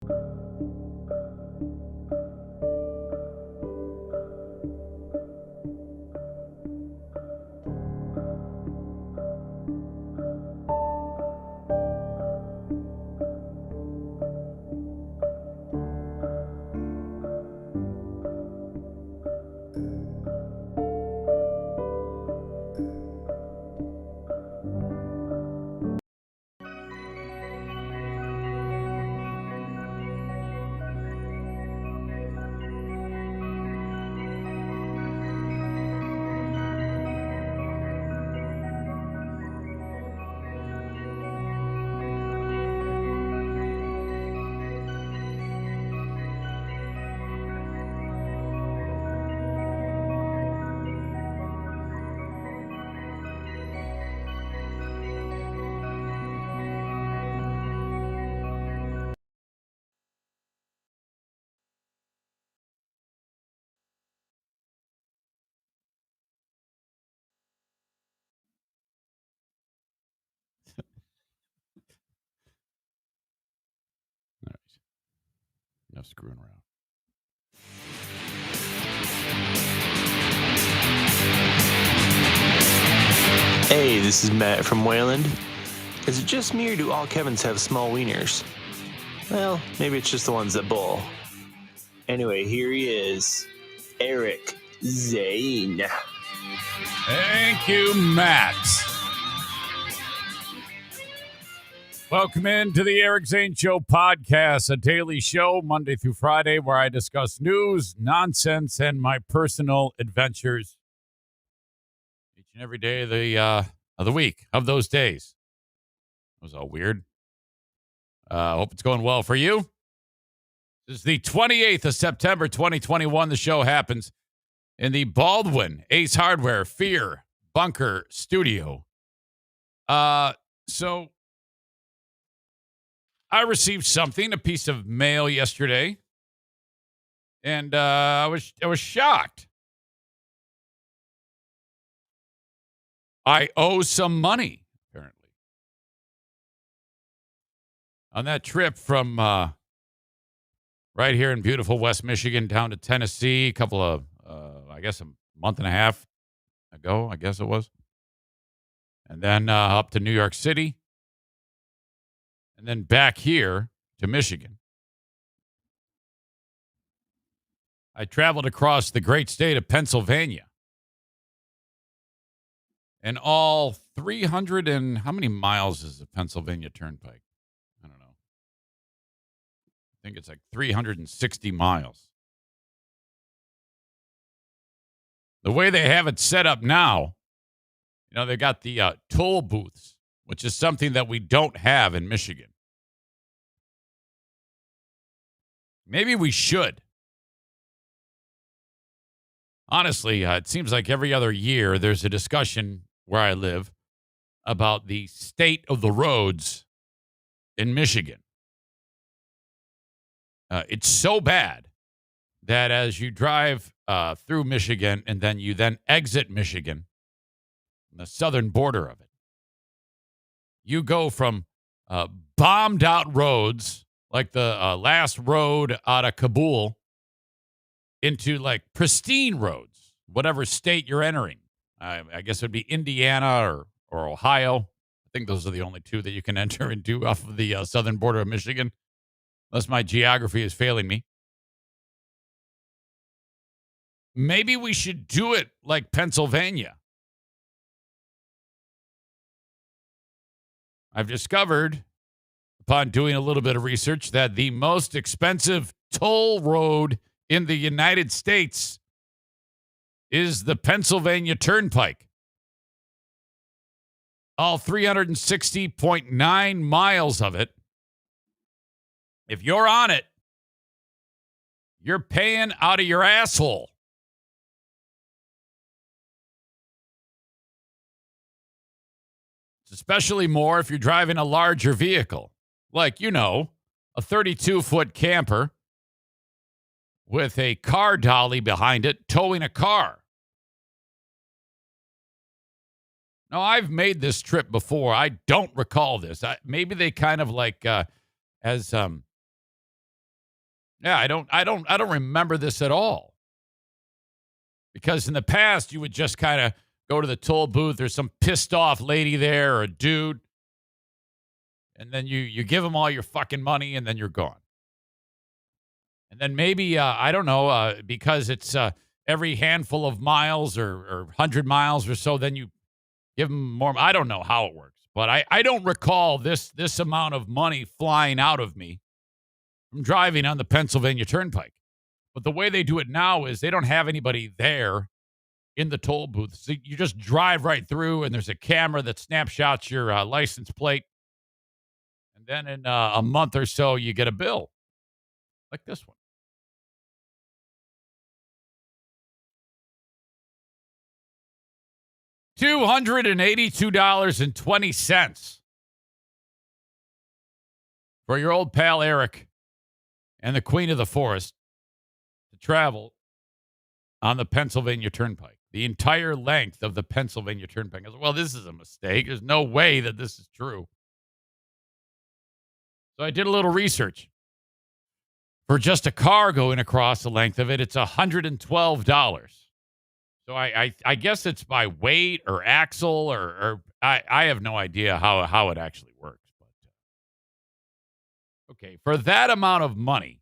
All right. Enough screwing around. Hey, this is Matt from Wayland. Is it just me or do all Kevins have small wieners? Well, maybe it's just the ones that bowl. Anyway, here he is, Eric Zane. Thank you, Matt. Welcome into the Eric Zane Show podcast, a daily show Monday through Friday where I discuss news, nonsense, and my personal adventures each and every day of the week, of those days. That was all weird. Hope it's going well for you. This is the 28th of September, 2021. The show happens in the Baldwin Ace Hardware Fear Bunker Studio. So I received something, a piece of mail yesterday, and I was shocked. I owe some money, apparently, on that trip from right here in beautiful West Michigan down to Tennessee, a couple of, I guess, a month and a half ago, I guess it was, and then up to New York City. And then back here to Michigan. I traveled across the great state of Pennsylvania. And all 300 and how many miles is the Pennsylvania Turnpike? I don't know. I think it's like 360 miles. The way they have it set up now, they got the toll booths, which is something that we don't have in Michigan. Maybe we should. Honestly, it seems like every other year there's a discussion where I live about the state of the roads in Michigan. It's so bad that as you drive through Michigan and then you exit Michigan, the southern border of it, you go from bombed out roads like the last road out of Kabul into like pristine roads, whatever state you're entering. I guess it would be Indiana or Ohio. I think those are the only two that you can enter into off of the southern border of Michigan, unless my geography is failing me. Maybe we should do it like Pennsylvania. I've discovered, upon doing a little bit of research, that the most expensive toll road in the United States is the Pennsylvania Turnpike. All 360.9 miles of it. If you're on it, you're paying out of your asshole. It's especially more if you're driving a larger vehicle, like, a 32-foot camper with a car dolly behind it towing a car. Now, I've made this trip before. I don't recall this. Maybe they kind of like, as Yeah, I don't remember this at all. Because in the past, you would just kind of go to the toll booth. There's some pissed off lady there or a dude, and then you give them all your fucking money, and then you're gone. And then maybe I don't know because it's every handful of miles or 100 miles or so. Then you give them more. I don't know how it works, but I don't recall this amount of money flying out of me from driving on the Pennsylvania Turnpike. But the way they do it now is they don't have anybody there in the toll booth. So you just drive right through, and there's a camera that snapshots your license plate. And then in a month or so, you get a bill like this one. $282.20 for your old pal Eric and the Queen of the Forest to travel on the Pennsylvania Turnpike, the entire length of the Pennsylvania Turnpike. I was, well, this is a mistake. There's no way that this is true. So I did a little research. For just a car going across the length of it, it's $112. So I guess it's by weight or axle or I have no idea how it actually works. But okay, for that amount of money,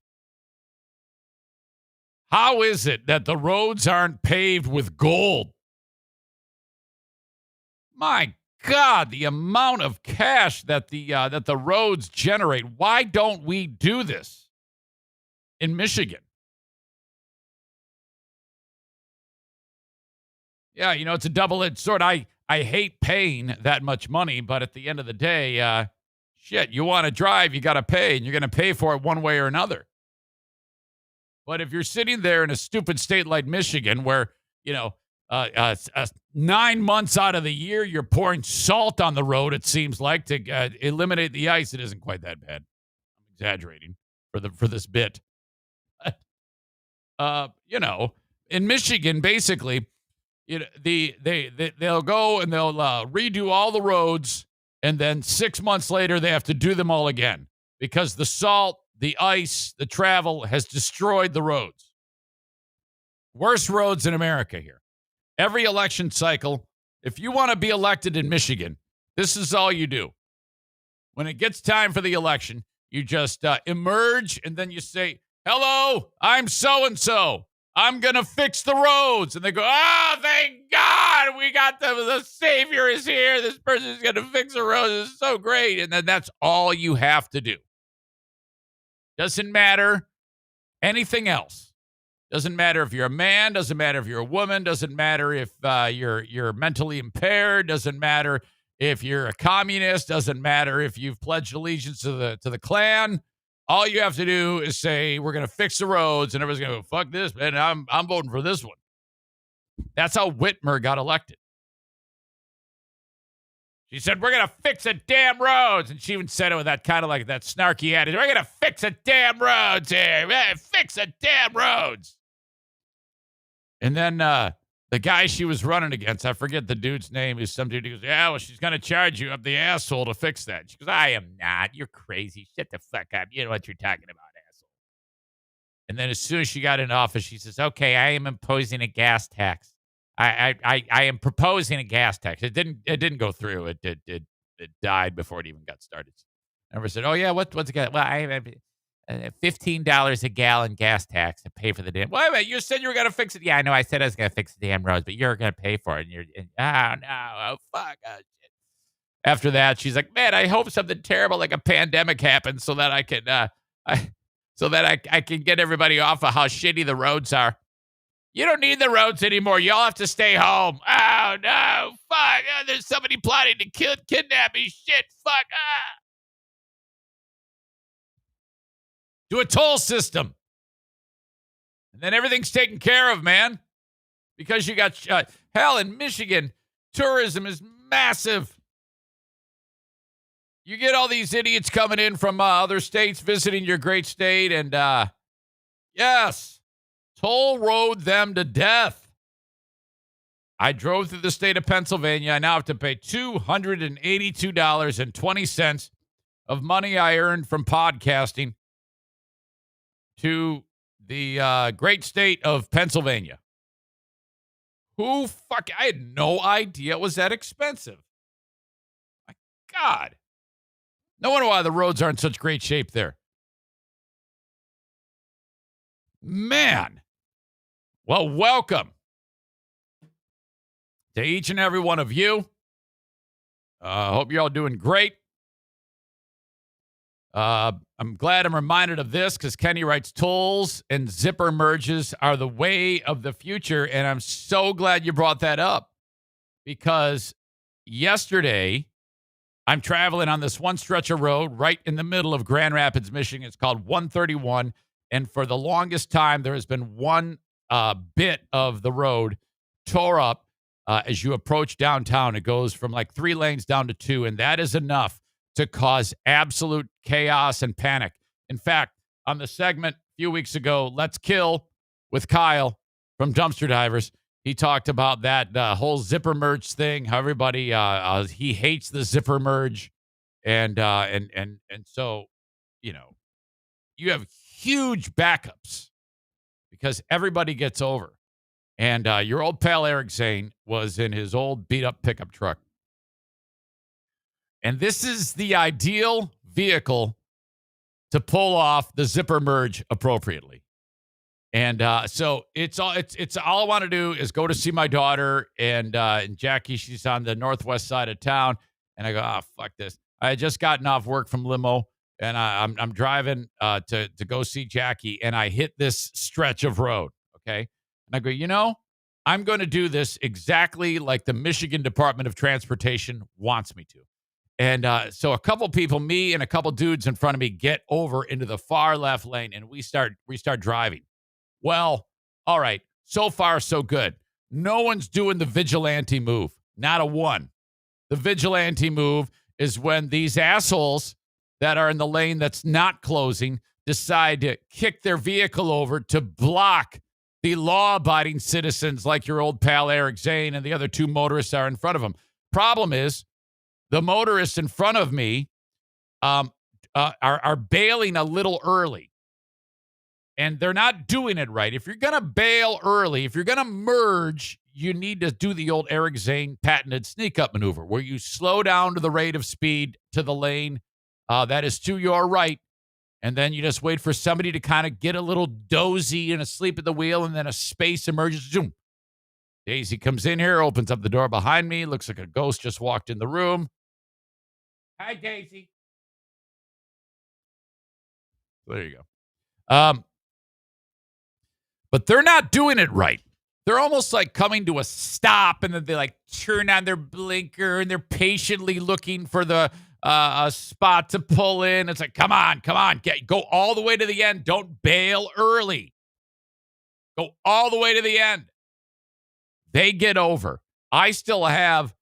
how is it that the roads aren't paved with gold? My God, the amount of cash that the roads generate. Why don't we do this in Michigan? Yeah, it's a double-edged sword. I hate paying that much money, but at the end of the day, shit, you want to drive, you got to pay, and you're going to pay for it one way or another. But if you're sitting there in a stupid state like Michigan where, 9 months out of the year, you're pouring salt on the road, it seems like, to eliminate the ice. It isn't quite that bad. I'm exaggerating for this bit. In Michigan, basically, they'll go and they'll redo all the roads, and then 6 months later, they have to do them all again because the salt, the ice, the travel has destroyed the roads. Worst roads in America here. Every election cycle, if you want to be elected in Michigan, this is all you do. When it gets time for the election, you just emerge, and then you say, hello, I'm so-and-so. I'm going to fix the roads. And they go, oh, thank God, we got the savior is here. This person is going to fix the roads. This is so great. And then that's all you have to do. Doesn't matter anything else. Doesn't matter if you're a man. Doesn't matter if you're a woman. Doesn't matter if you're mentally impaired. Doesn't matter if you're a communist. Doesn't matter if you've pledged allegiance to the Klan. All you have to do is say, we're going to fix the roads, and everybody's going to go, fuck this, man. I'm voting for this one. That's how Whitmer got elected. She said, we're going to fix the damn roads. And she even said it with that kind of like that snarky attitude. We're going to fix the damn roads here. Fix the damn roads. And then the guy she was running against, I forget the dude's name, is some dude who goes, yeah, well, she's going to charge you up the asshole to fix that. She goes, I am not. You're crazy. Shut the fuck up. You know what you're talking about, asshole. And then as soon as she got in office, she says, okay, I am imposing a gas tax. I am proposing a gas tax. It didn't go through. It died before it even got started. I never said, oh yeah, what's it got? Well, I have $15 a gallon gas tax to pay for the damn. Wait a minute, you said you were gonna fix it. Yeah, I know. I said I was gonna fix the damn roads, but you're gonna pay for it. Oh no, oh fuck, oh shit. After that, she's like, man, I hope something terrible like a pandemic happens so that I can I can get everybody off of how shitty the roads are. You don't need the roads anymore. Y'all have to stay home. Oh, no. Fuck. Oh, there's somebody plotting to kidnap me. Shit. Fuck. Ah. Do a toll system. And then everything's taken care of, man. Because you got, hell, in Michigan, tourism is massive. You get all these idiots coming in from other states visiting your great state. And, yes. Toll road them to death. I drove through the state of Pennsylvania. I now have to pay $282.20 of money I earned from podcasting to the great state of Pennsylvania. I had no idea it was that expensive. My God. No wonder why the roads are in such great shape there. Man. Well, welcome to each and every one of you. Hope you're all doing great. I'm glad I'm reminded of this because Kenny writes tolls and zipper merges are the way of the future. And I'm so glad you brought that up because yesterday I'm traveling on this one stretch of road right in the middle of Grand Rapids, Michigan. It's called 131. And for the longest time, there has been one bit of the road tore up as you approach downtown. It goes from like 3 lanes down to 2, and that is enough to cause absolute chaos and panic. In fact, on the segment a few weeks ago, Let's Kill with Kyle from Dumpster Divers, he talked about that whole zipper merge thing, how everybody, he hates the zipper merge. And so, you have huge backups because everybody gets over. And your old pal Eric Zane was in his old beat-up pickup truck. And this is the ideal vehicle to pull off the zipper merge appropriately. And so it's all I want to do is go to see my daughter and Jackie. She's on the northwest side of town, and I go, fuck this. I had just gotten off work from limo, and I'm driving to go see Jackie, and I hit this stretch of road. Okay, and I go, I'm going to do this exactly like the Michigan Department of Transportation wants me to. And so a couple people, me and a couple dudes in front of me, get over into the far left lane, and we start driving. Well, all right. So far, so good. No one's doing the vigilante move. Not a one. The vigilante move is when these assholes that are in the lane that's not closing decide to kick their vehicle over to block the law-abiding citizens like your old pal Eric Zane and the other 2 motorists are in front of them. Problem is, the motorists in front of me are bailing a little early. And they're not doing it right. If you're going to bail early, if you're going to merge, you need to do the old Eric Zane patented sneak-up maneuver where you slow down to the rate of speed to the lane that is to your right, and then you just wait for somebody to kind of get a little dozy and asleep at the wheel, and then a space emerges. Zoom. Daisy comes in here, opens up the door behind me, looks like a ghost just walked in the room. Hi, Daisy. There you go. But they're not doing it right. They're almost like coming to a stop, and then they like turn on their blinker, and they're patiently looking for the a spot to pull in. It's like, come on, go all the way to the end. Don't bail early. Go all the way to the end. They get over. I still have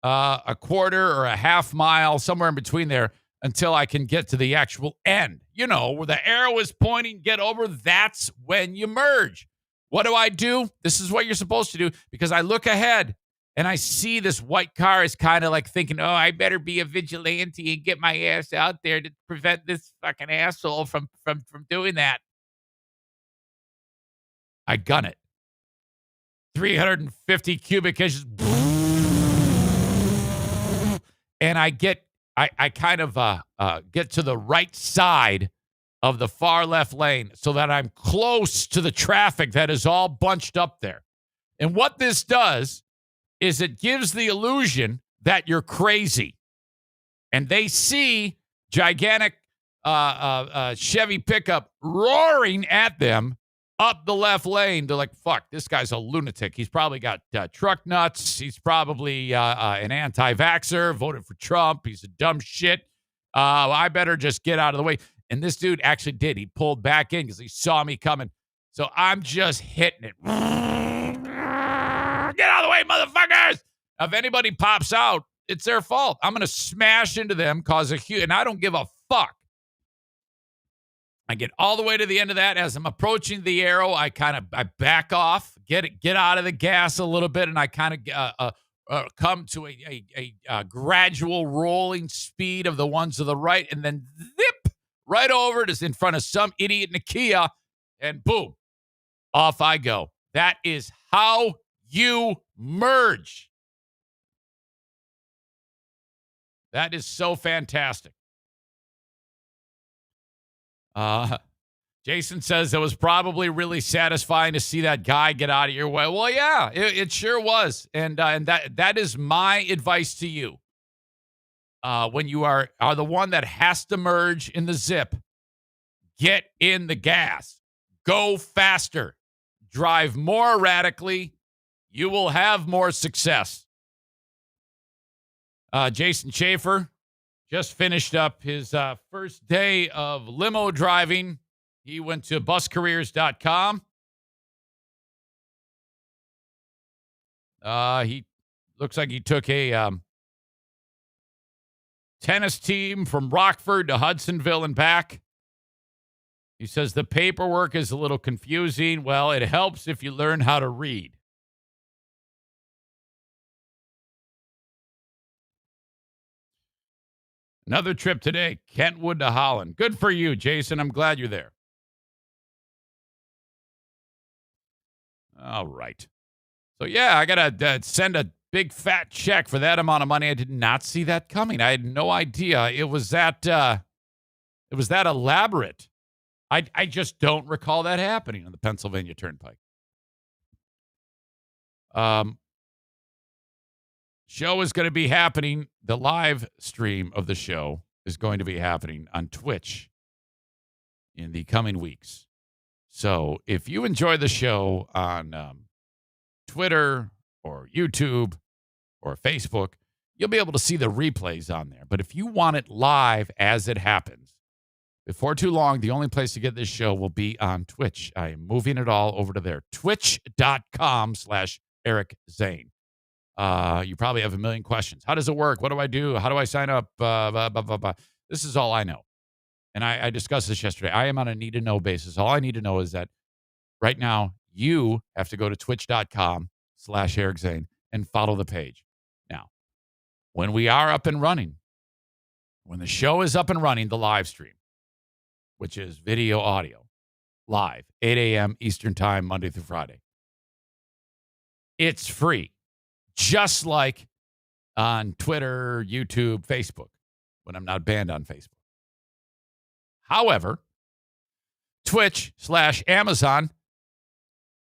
a quarter or a half mile, somewhere in between there, until I can get to the actual end. Where the arrow is pointing, get over, that's when you merge. What do? This is what you're supposed to do, because I look ahead and I see this white car is kind of like thinking, I better be a vigilante and get my ass out there to prevent this fucking asshole from doing that. I gun it. 350 cubic inches. And I kind of get to the right side of the far left lane so that I'm close to the traffic that is all bunched up there. And what this does is it gives the illusion that you're crazy. And they see gigantic Chevy pickup roaring at them up the left lane. They're like, fuck, this guy's a lunatic. He's probably got truck nuts. He's probably an anti-vaxxer, voted for Trump. He's a dumb shit. I better just get out of the way. And this dude actually did. He pulled back in because he saw me coming. So I'm just hitting it. Get out of the way, motherfuckers. Now, if anybody pops out, it's their fault. I'm going to smash into them, cause a huge, and I don't give a fuck. I get all the way to the end of that. As I'm approaching the arrow, I back off, get out of the gas a little bit, and I kind of come to a gradual rolling speed of the ones to the right, and then zip right over to in front of some idiot in a Kia, and boom, off I go. That is how you merge. That is so fantastic. Jason says it was probably really satisfying to see that guy get out of your way. Well, yeah, it sure was. And that is my advice to you. When you are the one that has to merge in the zip, get in the gas. Go faster. Drive more erratically. You will have more success. Jason Schaefer just finished up his first day of limo driving. He went to buscareers.com. He looks like he took a tennis team from Rockford to Hudsonville and back. He says the paperwork is a little confusing. Well, it helps if you learn how to read. Another trip today, Kentwood to Holland. Good for you, Jason. I'm glad you're there. All right. So, yeah, I got to send a big fat check for that amount of money. I did not see that coming. I had no idea it was that elaborate. I just don't recall that happening on the Pennsylvania Turnpike. Show is going to be happening. The live stream of the show is going to be happening on Twitch in the coming weeks. So if you enjoy the show on Twitter or YouTube or Facebook, you'll be able to see the replays on there. But if you want it live as it happens, before too long, the only place to get this show will be on Twitch. I am moving it all over to there. Twitch.com/Eric Zane. You probably have a million questions. How does it work? What do I do? How do I sign up? This is all I know. And I discussed this yesterday. I am on a need-to-know basis. All I need to know is that right now, you have to go to twitch.com/Eric Zane and follow the page. Now, when we are up and running, when the show is up and running, the live stream, which is video audio, live, 8 a.m. Eastern Time, Monday through Friday. It's free, just like on Twitter, YouTube, Facebook, when I'm not banned on Facebook. However, Twitch/Amazon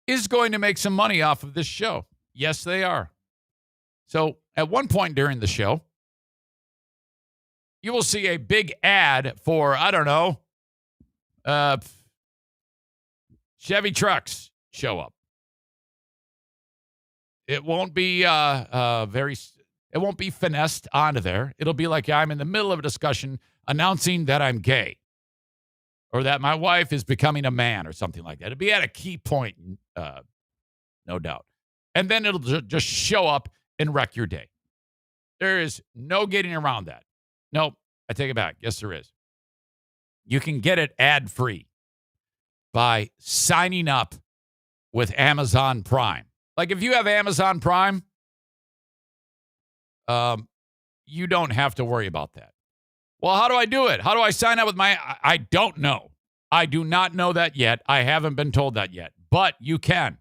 is going to make some money off of this show. Yes, they are. So at one point during the show, you will see a big ad for, I don't know, Chevy trucks show up. It won't be it won't be finessed onto there. It'll be like I'm in the middle of a discussion announcing that I'm gay or that my wife is becoming a man or something like that. It'll be at a key point, no doubt. And then it'll just show up and wreck your day. There is no getting around that. Nope, I take it back. Yes, there is. You can get it ad-free by signing up with Amazon Prime. Like if you have Amazon Prime, you don't have to worry about that. Well, how do I do it? How do I sign up with I don't know. I do not know that yet. I haven't been told that yet, but you can.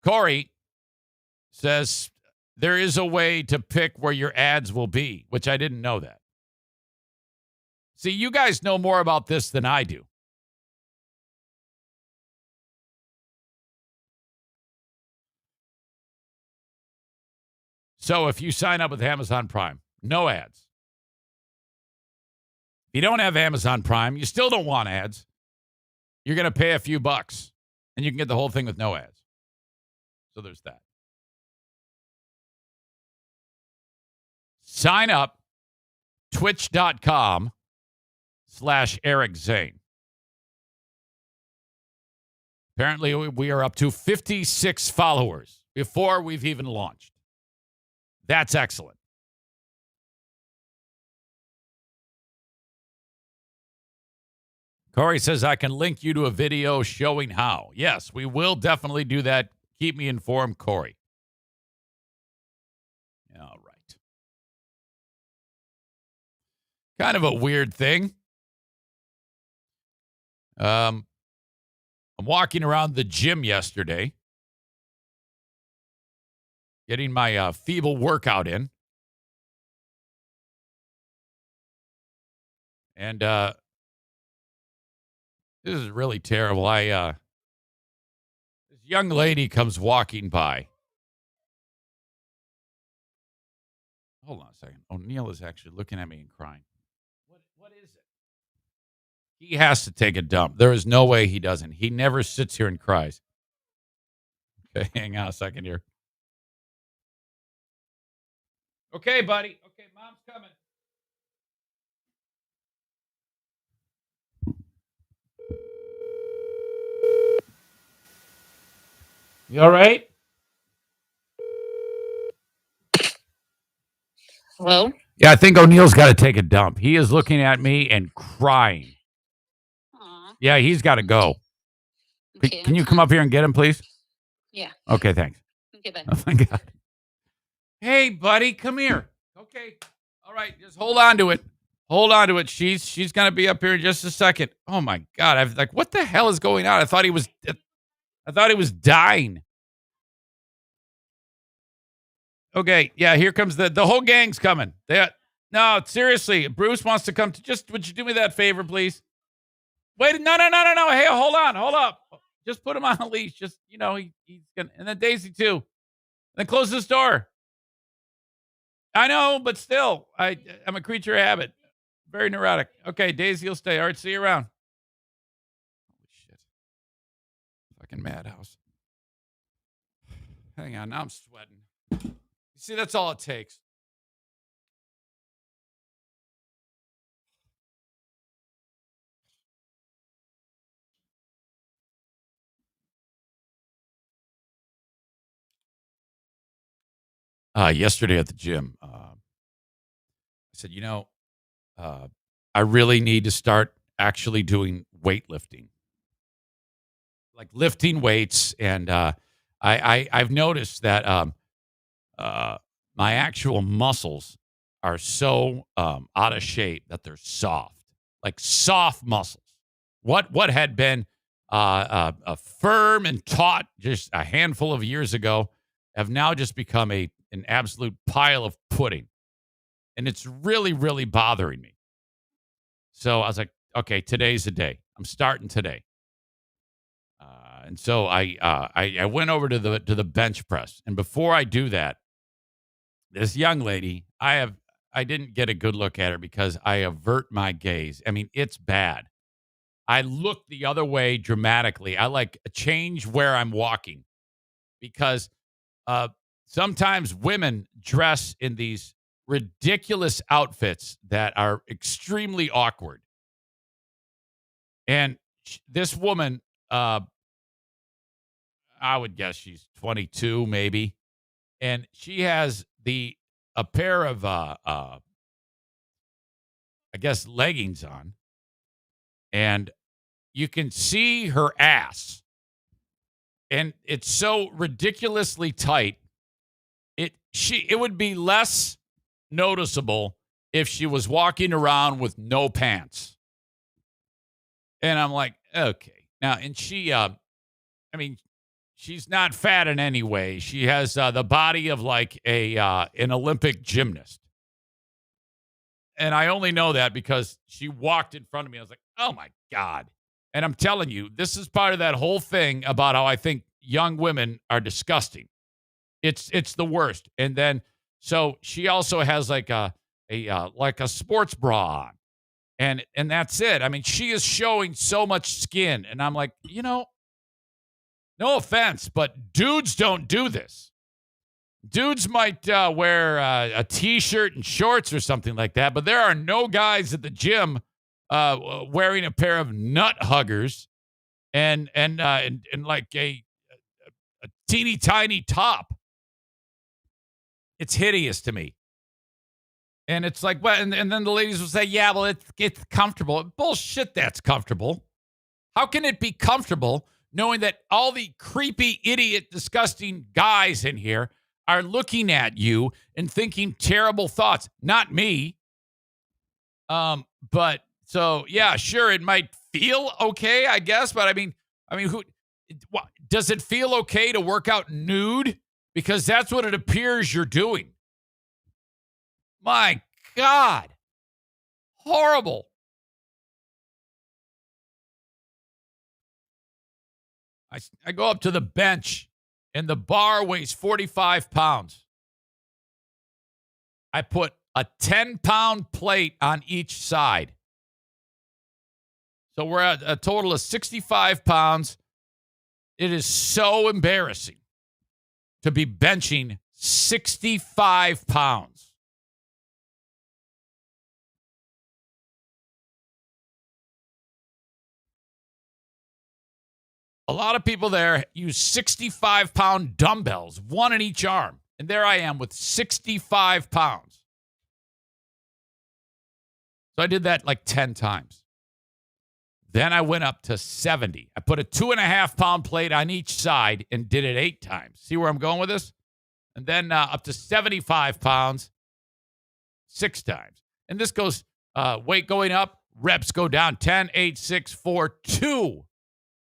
Corey says there is a way to pick where your ads will be, which I didn't know that. See, you guys know more about this than I do. So if you sign up with Amazon Prime, no ads. If you don't have Amazon Prime, you still don't want ads. You're going to pay a few bucks, and you can get the whole thing with no ads. So there's that. Sign up, twitch.com/Eric Zane. Apparently, we are up to 56 followers before we've even launched. That's excellent. Corey says, I can link you to a video showing how. Yes, we will definitely do that. Keep me informed, Corey. All right. kind of a weird thing. I'm walking around the gym yesterday, getting my feeble workout in. And this is really terrible. This young lady comes walking by. Hold on a second. O'Neill is actually looking at me and crying. What is it? He has to take a dump. There is no way he doesn't. He never sits here and cries. Okay, hang on a second here. Okay, buddy. Okay, mom's coming. You all right? Hello? Yeah, I think O'Neill's got to take a dump. He is looking at me and crying. Aw. Yeah, he's got to go. Okay, Can you come up here and get him, please? Yeah. Okay, thanks. Okay, bye. Oh, my God. Hey, buddy, come here. Okay. All right, just hold on to it. Hold on to it. She's going to be up here in just a second. Oh, my God. I'm like, what the hell is going on? I thought he was dying. Okay, yeah, here comes the whole gang's coming. No, seriously, Bruce wants to come. Would you do me that favor, please? Wait, no. Hey, hold up. Just put him on a leash. Just, he's gonna, and then Daisy too. Then close this door. I know, but still, I'm a creature of habit. Very neurotic. Okay, Daisy will stay. All right, see you around. Holy shit. Fucking madhouse. Hang on, now I'm sweating. You see, that's all it takes. Yesterday at the gym, I said, I really need to start actually doing weightlifting, like lifting weights. And I've noticed that my actual muscles are so out of shape that they're soft, like soft muscles. What had been a firm and taut just a handful of years ago have now just become an absolute pile of pudding. And it's really, really bothering me. So I was like, okay, today's the day. I'm starting today. And so I went over to the bench press. And before I do that, this young lady, I didn't get a good look at her because I avert my gaze. I mean, it's bad. I look the other way dramatically. I like change where I'm walking because sometimes women dress in these ridiculous outfits that are extremely awkward. And this woman, I would guess she's 22, maybe, and she has a pair of I guess leggings on, and you can see her ass, and it's so ridiculously tight. It would be less noticeable if she was walking around with no pants. And I'm like, okay. Now, and she, she's not fat in any way. She has the body of like an Olympic gymnast. And I only know that because she walked in front of me. I was like, oh my God. And I'm telling you, this is part of that whole thing about how I think young women are disgusting. It's the worst. And then, so she also has like a sports bra on. And that's it. I mean, she is showing so much skin. And I'm like, no offense, but dudes don't do this. Dudes might wear a T-shirt and shorts or something like that, but there are no guys at the gym wearing a pair of nut huggers and like a teeny tiny top. It's hideous to me. And it's like, well, and then the ladies will say, yeah, well, it's comfortable. Bullshit, that's comfortable. How can it be comfortable knowing that all the creepy, idiot, disgusting guys in here are looking at you and thinking terrible thoughts? Not me. But so yeah, sure, it might feel okay, I guess. But who does it feel okay to work out nude? Because that's what it appears you're doing. My God, horrible. I go up to the bench, and the bar weighs 45 pounds. I put a 10-pound plate on each side. So we're at a total of 65 pounds. It is so embarrassing to be benching 65 pounds. A lot of people there use 65-pound dumbbells, one in each arm. And there I am with 65 pounds. So I did that like 10 times. Then I went up to 70. I put a 2.5-pound plate on each side and did it 8 times. See where I'm going with this? And then up to 75 pounds, 6 times. And this goes weight going up, reps go down, 10, 8, 6, 4, 2.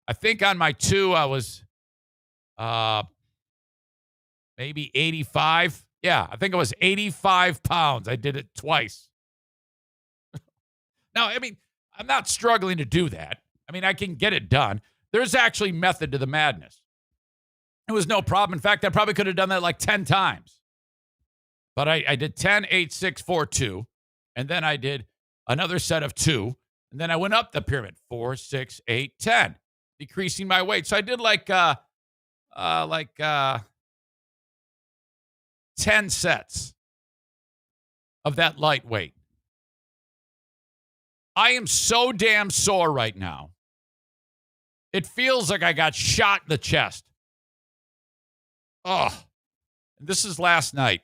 I think on my 2, I was maybe 85. Yeah, I think it was 85 pounds. I did it twice. Now, I'm not struggling to do that. I can get it done. There's actually method to the madness. It was no problem. In fact, I probably could have done that like 10 times. But I did 10, 8, 6, 4, 2. And then I did another set of 2. And then I went up the pyramid. 4, 6, 8, 10. Decreasing my weight. So I did like 10 sets of that lightweight. I am so damn sore right now. It feels like I got shot in the chest. Oh, this is last night.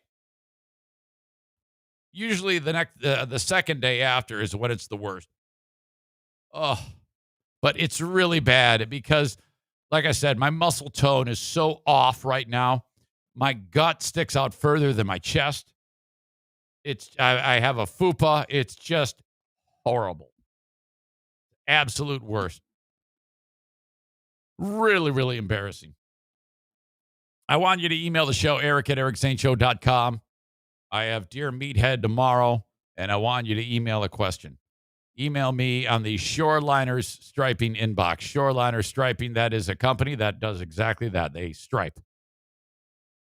Usually the second day after is when it's the worst. Oh, but it's really bad because, like I said, my muscle tone is so off right now. My gut sticks out further than my chest. I have a fupa. It's just horrible. Absolute worst. Really, really embarrassing. I want you to email the show, eric@ericzaneshow.com. I have Dear Meathead tomorrow, and I want you to email a question. Email me on the Shoreliners Striping inbox. Shoreliners Striping, that is a company that does exactly that. They stripe.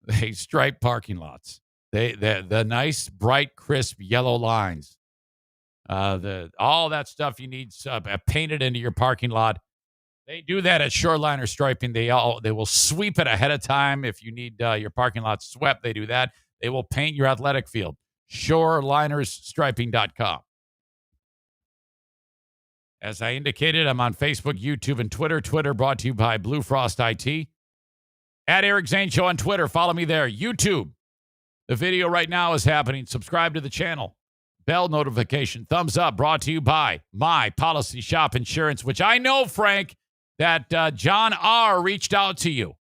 They stripe parking lots. The nice, bright, crisp yellow lines. All that stuff you need painted into your parking lot. They do that at Shoreliner Striping. They will sweep it ahead of time. If you need your parking lot swept, they do that. They will paint your athletic field. Shorelinersstriping.com. As I indicated, I'm on Facebook, YouTube, and Twitter. Twitter brought to you by Blue Frost IT. At Eric Zane Show on Twitter. Follow me there. YouTube. The video right now is happening. Subscribe to the channel. Bell notification. Thumbs up. Brought to you by My Policy Shop Insurance, which I know, Frank, that John R. reached out to you.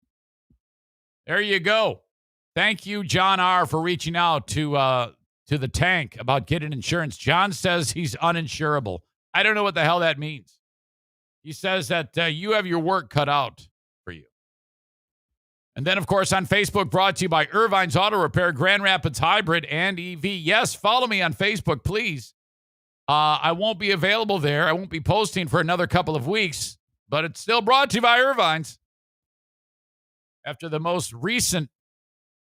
There you go. Thank you, John R., for reaching out to the tank about getting insurance. John says he's uninsurable. I don't know what the hell that means. He says that you have your work cut out for you. And then, of course, on Facebook, brought to you by Irvine's Auto Repair, Grand Rapids Hybrid, and EV. Yes, follow me on Facebook, please. I won't be available there. I won't be posting for another couple of weeks, but it's still brought to you by Irvine's. After the most recent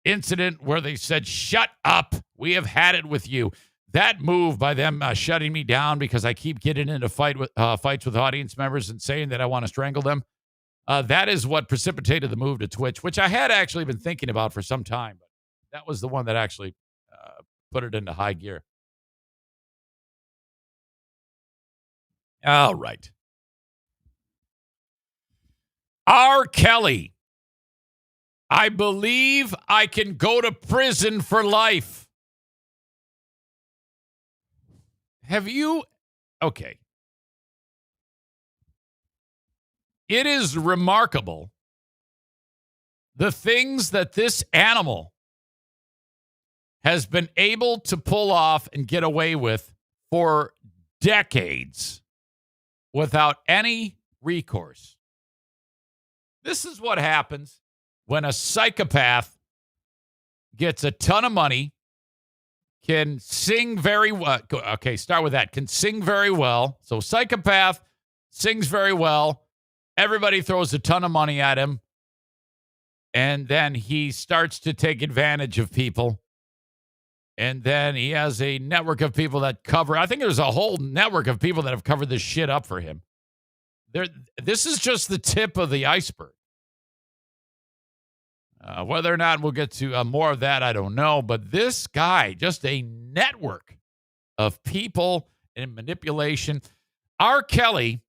incident where they said, shut up, we have had it with you. That move by them shutting me down because I keep getting into fights with audience members and saying that I want to strangle them. That is what precipitated the move to Twitch, which I had actually been thinking about for some time. But that was the one that actually put it into high gear. All right. R. Kelly. I believe I can go to prison for life. Have you? Okay. It is remarkable the things that this animal has been able to pull off and get away with for decades without any recourse. This is what happens when a psychopath gets a ton of money, can sing very well. Okay, start with that. Can sing very well. So psychopath sings very well. Everybody throws a ton of money at him. And then he starts to take advantage of people. And then he has a network of people that cover. I think there's a whole network of people that have covered this shit up for him. This is just the tip of the iceberg. Whether or not we'll get to more of that, I don't know. But this guy, just a network of people and manipulation. R. Kelly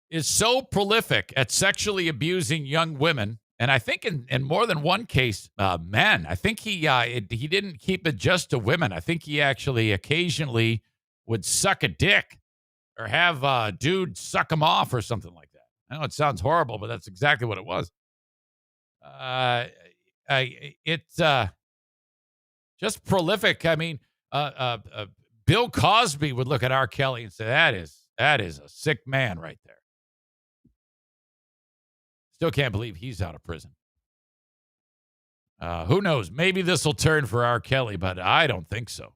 is so prolific at sexually abusing young women. And I think in more than one case, men. I think he didn't keep it just to women. I think he actually occasionally would suck a dick or have a dude suck him off or something like that. I know it sounds horrible, but that's exactly what it was. It's just prolific. I mean, Bill Cosby would look at R. Kelly and say, that is a sick man right there. Still can't believe he's out of prison. Who knows? Maybe this will turn for R. Kelly, but I don't think so.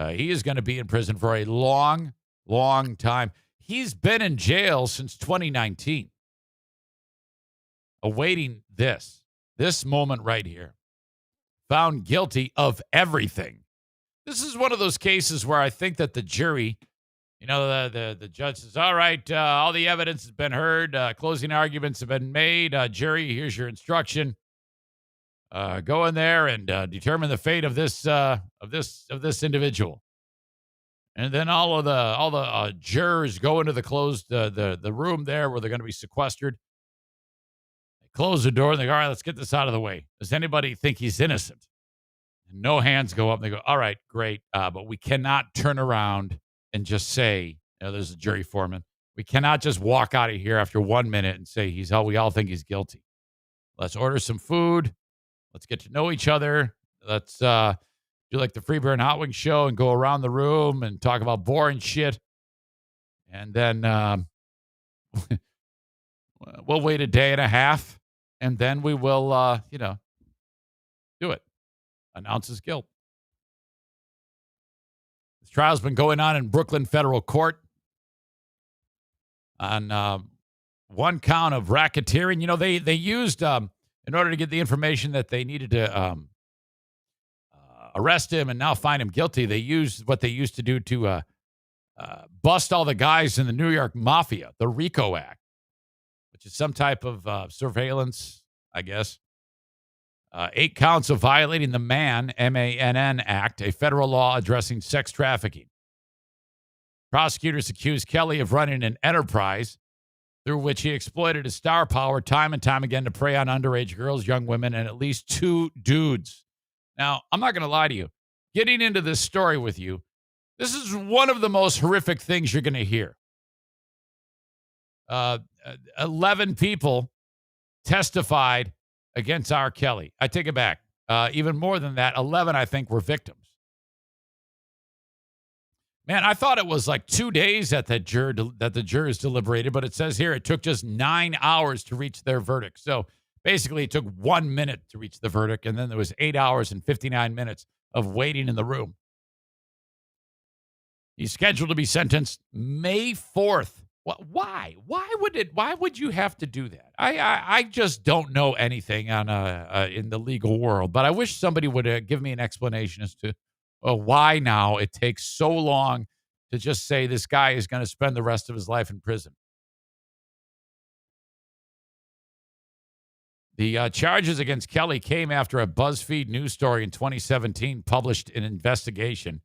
He is going to be in prison for a long, long time. He's been in jail since 2019, awaiting this moment right here. Found guilty of everything. This is one of those cases where I think that the jury, the judge says, all right, all the evidence has been heard. Closing arguments have been made. Jury, here's your instruction. Go in there and determine the fate of this individual. And then all the jurors go into the closed the room there where they're going to be sequestered. They close the door and they go, all right, let's get this out of the way. Does anybody think he's innocent? And no hands go up. And they go, all right, great, but we cannot turn around and just say, there's a jury foreman. We cannot just walk out of here after 1 minute and say we all think he's guilty. Let's order some food. Let's get to know each other. Let's do like the Free Beer and Hot Wings show and go around the room and talk about boring shit. And then we'll wait a day and a half, and then we will, do it. Announce his guilt. This trial's been going on in Brooklyn Federal Court on one count of racketeering. They used, in order to get the information that they needed to arrest him and now find him guilty, they used what they used to do to bust all the guys in the New York Mafia, the RICO Act, which is some type of surveillance, I guess. 8 counts of violating the MANN, M-A-N-N Act, a federal law addressing sex trafficking. Prosecutors accused Kelly of running an enterprise through which he exploited his star power time and time again to prey on underage girls, young women, and at least 2 dudes. Now, I'm not going to lie to you. Getting into this story with you, this is one of the most horrific things you're going to hear. 11 people testified against R. Kelly. I take it back. Even more than that, 11, I think, were victims. Man, I thought it was like 2 days that the jurors deliberated, but it says here it took just 9 hours to reach their verdict. So basically, it took 1 minute to reach the verdict, and then there was 8 hours and 59 minutes of waiting in the room. He's scheduled to be sentenced May 4th. Why? Why would you have to do that? I just don't know anything on in the legal world, but I wish somebody would give me an explanation as to why now it takes so long to just say this guy is going to spend the rest of his life in prison. The charges against Kelly came after a BuzzFeed news story in 2017 published an investigation.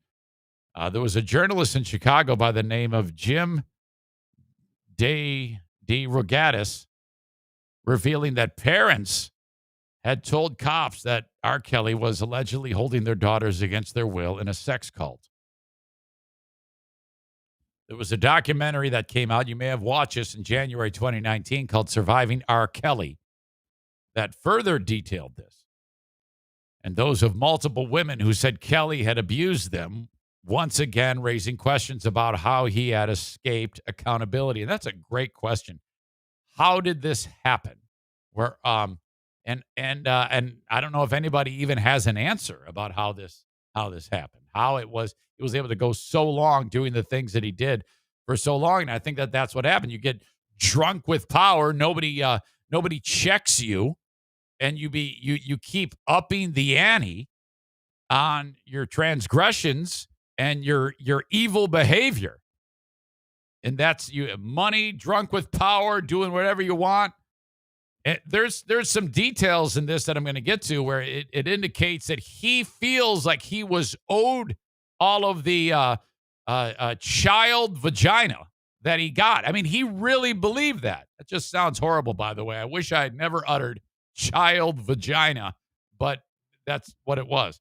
There was a journalist in Chicago by the name of Jim DeRogatis revealing that parents had told cops that R. Kelly was allegedly holding their daughters against their will in a sex cult. There was a documentary that came out, you may have watched this, in January 2019 called Surviving R. Kelly that further detailed this. And those of multiple women who said Kelly had abused them once again raising questions about how he had escaped accountability. And that's a great question. How did this happen? Where and I don't know if anybody even has an answer about how this happened. How it was he was able to go so long doing the things that he did for so long. And I think that that's what happened. You get drunk with power. Nobody checks you, and you keep upping the ante on your transgressions and your evil behavior. And that's you money, drunk with power, doing whatever you want. And there's some details in this that I'm going to get to where it indicates that he feels like he was owed all of the child vagina that he got. I mean, he really believed that. That just sounds horrible, by the way. I wish I had never uttered child vagina, but that's what it was.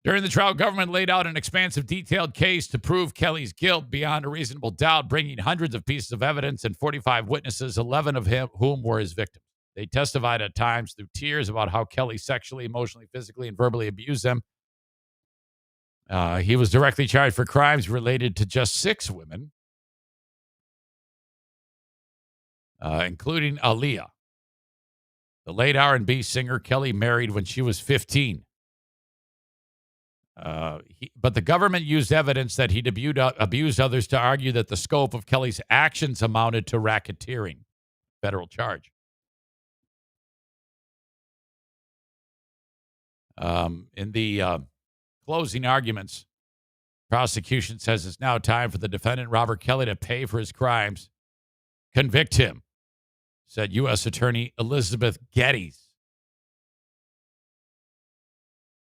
During the trial, government laid out an expansive, detailed case to prove Kelly's guilt beyond a reasonable doubt, bringing hundreds of pieces of evidence and 45 witnesses, 11 of whom were his victims. They testified at times through tears about how Kelly sexually, emotionally, physically, and verbally abused them. He was directly charged for crimes related to just 6 women, including Aaliyah. The late R&B singer Kelly married when she was 15. But the government used evidence that he'd abused others to argue that the scope of Kelly's actions amounted to racketeering, federal charge. In the closing arguments, prosecution says it's now time for the defendant, Robert Kelly, to pay for his crimes. Convict him, said U.S. Attorney Elizabeth Geddes.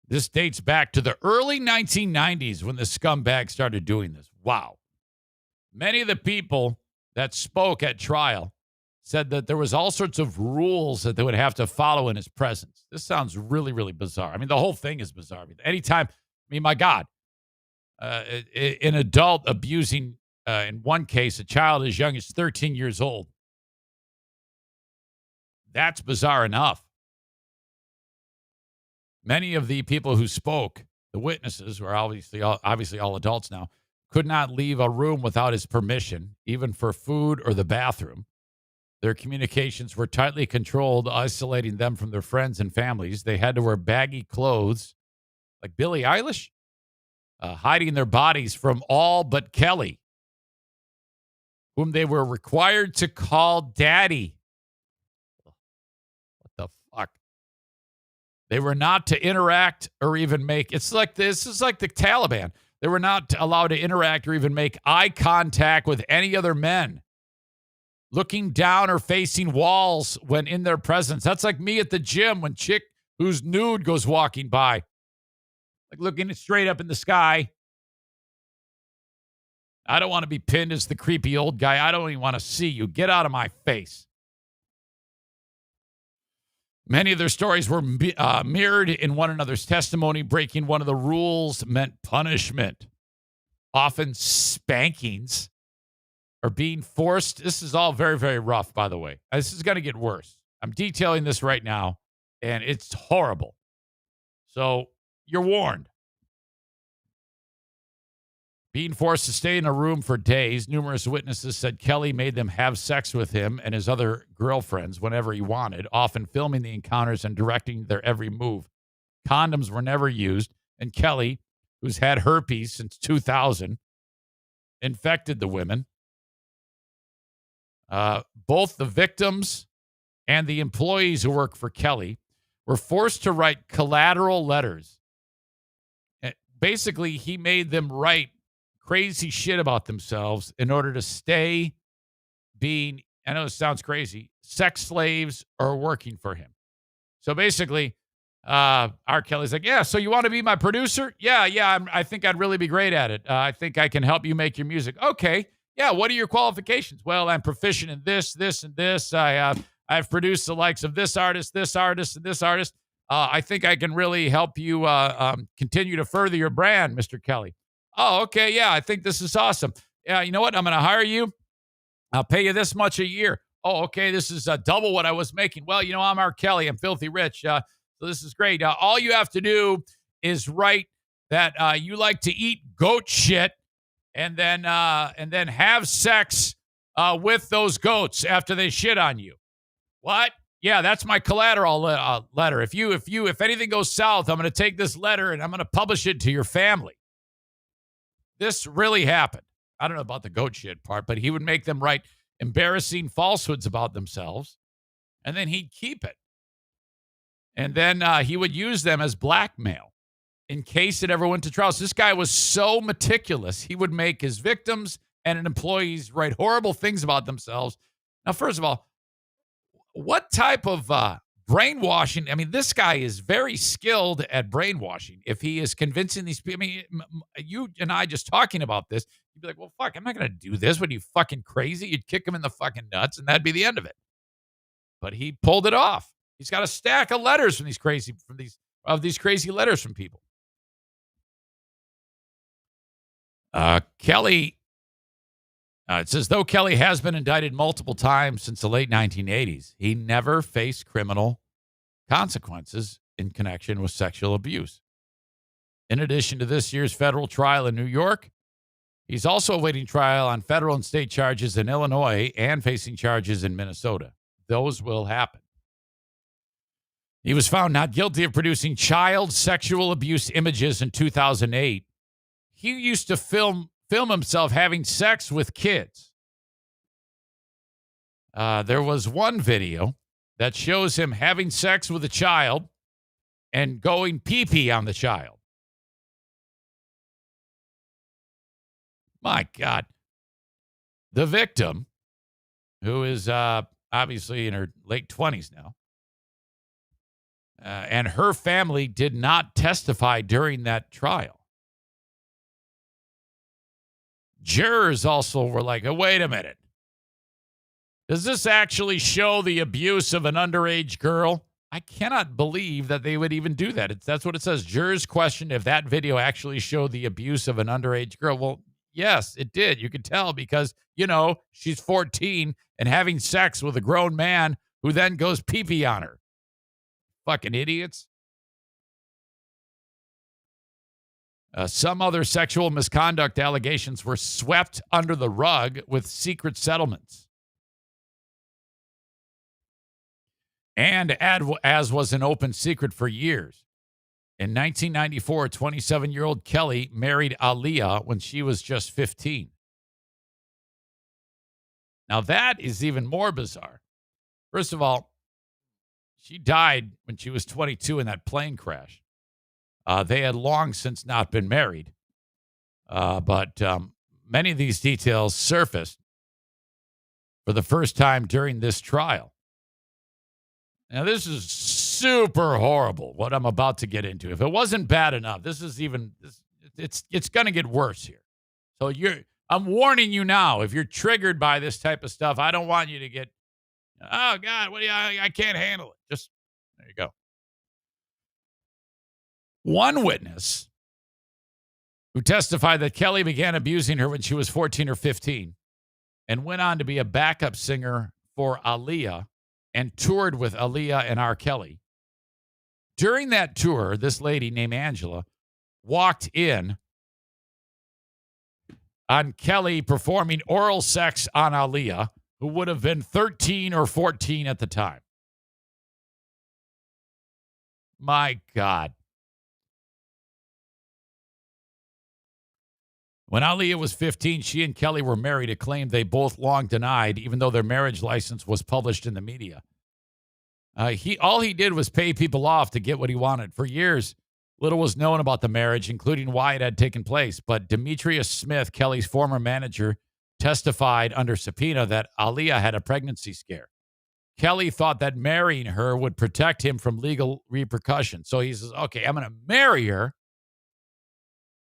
This dates back to the early 1990s when the scumbag started doing this. Wow. Many of the people that spoke at trial said that there was all sorts of rules that they would have to follow in his presence. This sounds really, really bizarre. I mean, the whole thing is bizarre. Anytime, my God, an adult abusing, in one case, a child as young as 13 years old. That's bizarre enough. Many of the people who spoke, the witnesses, who are obviously all adults now, could not leave a room without his permission, even for food or the bathroom. Their communications were tightly controlled, isolating them from their friends and families. They had to wear baggy clothes, like Billie Eilish, hiding their bodies from all but Kelly, whom they were required to call daddy. What the fuck? They were not to interact or even make, this is like the Taliban. They were not allowed to interact or even make eye contact with any other men, looking down or facing walls when in their presence. That's like me at the gym when chick who's nude goes walking by, like looking straight up in the sky. I don't want to be pinned as the creepy old guy. I don't even want to see you. Get out of my face. Many of their stories were mirrored in one another's testimony. Breaking one of the rules meant punishment, often spankings or being forced. This is all very, very rough, by the way. This is going to get worse. I'm detailing this right now, and it's horrible. So you're warned. Being forced to stay in a room for days, numerous witnesses said Kelly made them have sex with him and his other girlfriends whenever he wanted, often filming the encounters and directing their every move. Condoms were never used, and Kelly, who's had herpes since 2000, infected the women. Both the victims and the employees who work for Kelly were forced to write collateral letters. Basically, he made them write crazy shit about themselves in order to stay being, I know this sounds crazy, sex slaves or working for him. So basically, R. Kelly's like, yeah, so you want to be my producer? Yeah, I think I'd really be great at it. I think I can help you make your music. Okay, yeah, what are your qualifications? Well, I'm proficient in this, and this. I've produced the likes of this artist, and this artist. I think I can really help you continue to further your brand, Mr. Kelly. Oh, okay, yeah, I think this is awesome. Yeah, you know what? I'm going to hire you. I'll pay you this much a year. Oh, okay, this is double what I was making. Well, I'm R. Kelly. I'm filthy rich. So this is great. All you have to do is write that you like to eat goat shit and then have sex with those goats after they shit on you. What? Yeah, that's my collateral letter. If anything goes south, I'm going to take this letter and I'm going to publish it to your family. This really happened. I don't know about the goat shit part, but he would make them write embarrassing falsehoods about themselves, and then he'd keep it. And then he would use them as blackmail in case it ever went to trial. So this guy was so meticulous. He would make his victims and employees write horrible things about themselves. Now, first of all, what type of brainwashing? I mean, this guy is very skilled at brainwashing. If he is convincing these people, I mean, you and I just talking about this, you'd be like, well, fuck, I'm not going to do this. What are you, fucking crazy? You'd kick him in the fucking nuts, and that'd be the end of it. But he pulled it off. He's got a stack of letters from these crazy letters from people. Kelly, it says, though Kelly has been indicted multiple times since the late 1980s, he never faced criminal consequences in connection with sexual abuse. In addition to this year's federal trial in New York, he's also awaiting trial on federal and state charges in Illinois and facing charges in Minnesota. Those will happen. He was found not guilty of producing child sexual abuse images in 2008. He used to film himself having sex with kids. There was one video that shows him having sex with a child and going pee-pee on the child. My God. The victim, who is obviously in her late 20s now, and her family did not testify during that trial. Jurors also were like, oh, wait a minute. Does this actually show the abuse of an underage girl? I cannot believe that they would even do that. That's what it says. Jurors questioned if that video actually showed the abuse of an underage girl. Well, yes, it did. You could tell because, she's 14 and having sex with a grown man who then goes pee-pee on her. Fucking idiots. Some other sexual misconduct allegations were swept under the rug with secret settlements. And as was an open secret for years. In 1994, 27-year-old Kelly married Aaliyah when she was just 15. Now that is even more bizarre. First of all, she died when she was 22 in that plane crash. They had long since not been married. But many of these details surfaced for the first time during this trial. Now, this is super horrible, what I'm about to get into. If it wasn't bad enough, it's going to get worse here. So I'm warning you now, if you're triggered by this type of stuff, I don't want you to get, oh, God, I can't handle it. Just, there you go. One witness who testified that Kelly began abusing her when she was 14 or 15 and went on to be a backup singer for Aaliyah and toured with Aaliyah and R. Kelly. During that tour, this lady named Angela walked in on Kelly performing oral sex on Aaliyah, who would have been 13 or 14 at the time. My God. When Aaliyah was 15, she and Kelly were married, a claim they both long denied, even though their marriage license was published in the media. All he did was pay people off to get what he wanted. For years, little was known about the marriage, including why it had taken place. But Demetrius Smith, Kelly's former manager, testified under subpoena that Aaliyah had a pregnancy scare. Kelly thought that marrying her would protect him from legal repercussions. So he says, okay, I'm going to marry her.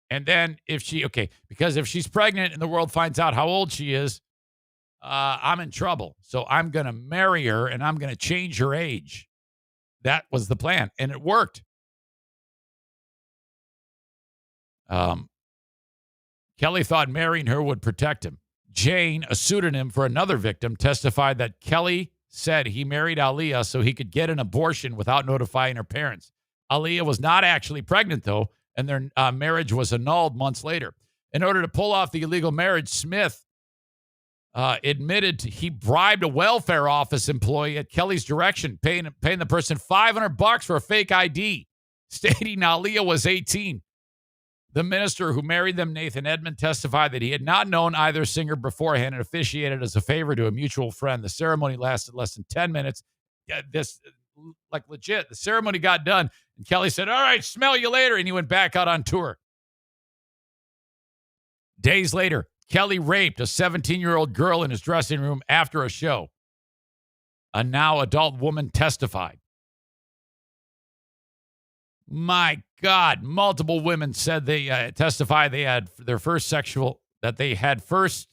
And then because if she's pregnant and the world finds out how old she is, I'm in trouble. So I'm going to marry her and I'm going to change her age. That was the plan. And it worked. Kelly thought marrying her would protect him. Jane, a pseudonym for another victim, testified that Kelly said he married Aaliyah so he could get an abortion without notifying her parents. Aaliyah was not actually pregnant, though, and their marriage was annulled months later. In order to pull off the illegal marriage, Smith admitted he bribed a welfare office employee at Kelly's direction, paying the person $500 for a fake ID, stating Aaliyah was 18. The minister who married them, Nathan Edmond, testified that he had not known either singer beforehand and officiated as a favor to a mutual friend. The ceremony lasted less than 10 minutes. Legit, the ceremony got done, and Kelly said, "All right, smell you later," and he went back out on tour. Days later, Kelly raped a 17-year-old girl in his dressing room after a show. A now adult woman testified. My God, multiple women said they testified they had that they had first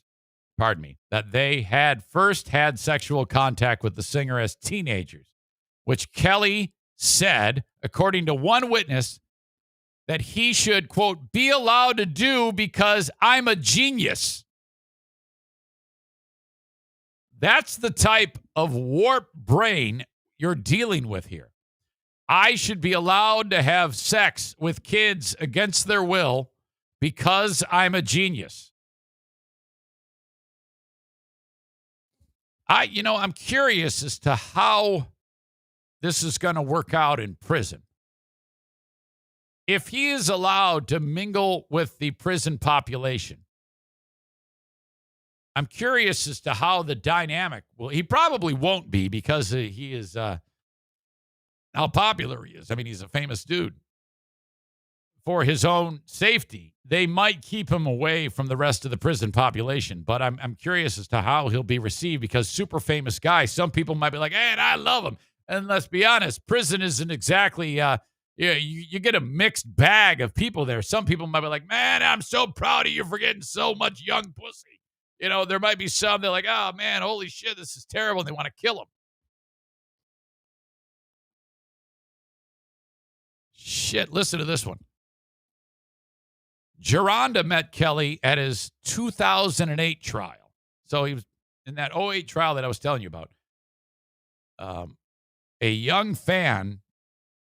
had sexual contact with the singer as teenagers, which Kelly said, according to one witness, that he should, quote, be allowed to do because I'm a genius. That's the type of warped brain you're dealing with here. I should be allowed to have sex with kids against their will because I'm a genius. I'm curious as to how this is going to work out in prison. If he is allowed to mingle with the prison population, I'm curious as to how the dynamic will. He probably won't be because he is how popular he is. I mean, he's a famous dude. For his own safety, they might keep him away from the rest of the prison population. But I'm curious as to how he'll be received because super famous guy. Some people might be like, "Hey, I love him." And let's be honest, prison isn't exactly. You get a mixed bag of people there. Some people might be like, "Man, I'm so proud of you for getting so much young pussy." There might be some that are like, "Oh man, holy shit, this is terrible," and they want to kill him. Shit, listen to this one. Geronda met Kelly at his 2008 trial. So he was in that 2008 trial that I was telling you about. A young fan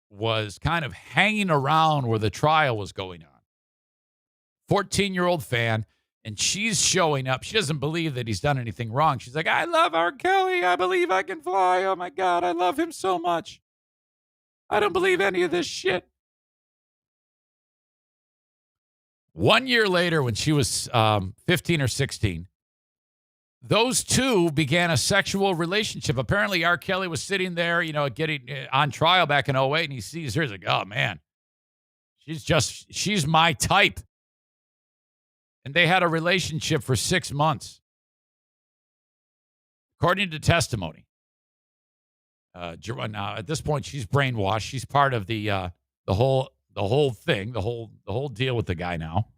was kind of hanging around where the trial was going on. 14-year-old fan, and she's showing up. She doesn't believe that he's done anything wrong. She's like, "I love R. Kelly. I believe I can fly. Oh, my God. I love him so much. I don't believe any of this shit." 1 year later, when she was 15 or 16, those two began a sexual relationship. Apparently, R. Kelly was sitting there, getting on trial back in 2008, and he sees her. He's like, "Oh, man, she's my type." And they had a relationship for 6 months. According to testimony. Now, at this point, she's brainwashed. She's part of the whole thing, the whole deal with the guy now.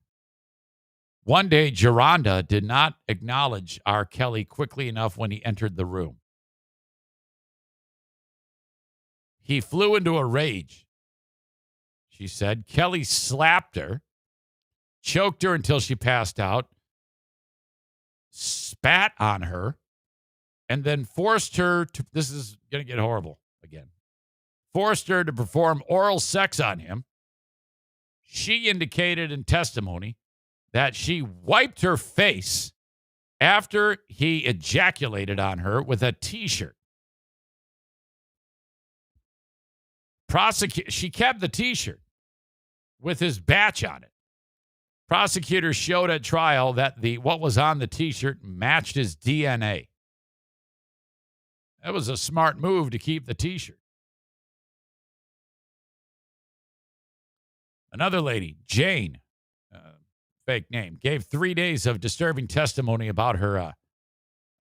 One day, Geronda did not acknowledge R. Kelly quickly enough when he entered the room. He flew into a rage. She said Kelly slapped her, choked her until she passed out, spat on her, and then forced her to, this is going to get horrible again, forced her to perform oral sex on him. She indicated in testimony that she wiped her face after he ejaculated on her with a T-shirt. She kept the T-shirt with his batch on it. Prosecutors showed at trial that what was on the T-shirt matched his DNA. That was a smart move to keep the T-shirt. Another lady, Jane, fake name, gave 3 days of disturbing testimony about her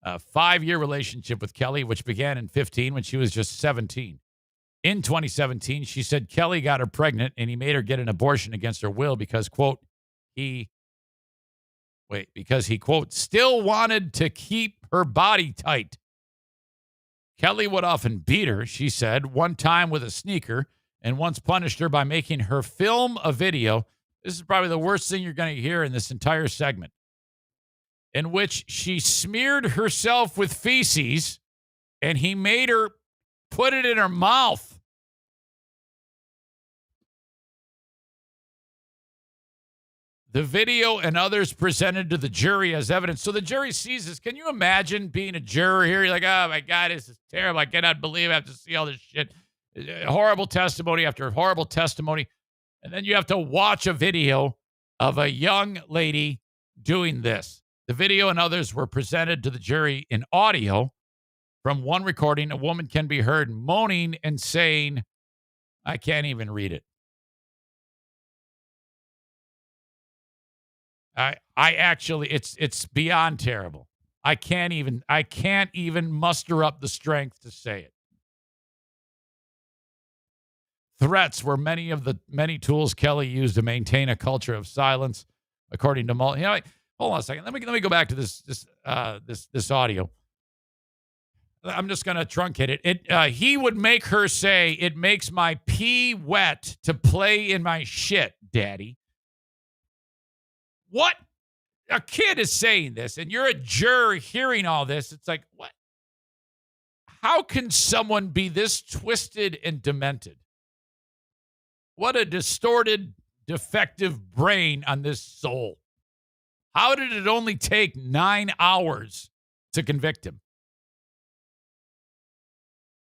5-year relationship with Kelly, which began in 2015 when she was just 17. In 2017, she said Kelly got her pregnant and he made her get an abortion against her will because, quote, he, quote, still wanted to keep her body tight. Kelly would often beat her, she said, one time with a sneaker, and once punished her by making her film a video. This is probably the worst thing you're going to hear in this entire segment, in which she smeared herself with feces and he made her put it in her mouth. The video and others presented to the jury as evidence. So the jury sees this. Can you imagine being a juror here? You're like, oh, my God, this is terrible. I cannot believe I have to see all this shit. Horrible testimony after horrible testimony. And then you have to watch a video of a young lady doing this. The video and others were presented to the jury in audio. From one recording, a woman can be heard moaning and saying, I can't even read it. I actually, it's beyond terrible. I can't even muster up the strength to say it. Threats were many tools Kelly used to maintain a culture of silence, according to hold on a second. Let me go back to this audio. I'm just going to truncate it. He would make her say, "It makes my pee wet to play in my shit, Daddy." What? A kid is saying this, and you're a juror hearing all this. It's like, what? How can someone be this twisted and demented? What a distorted, defective brain on this soul. How did it only take 9 hours to convict him?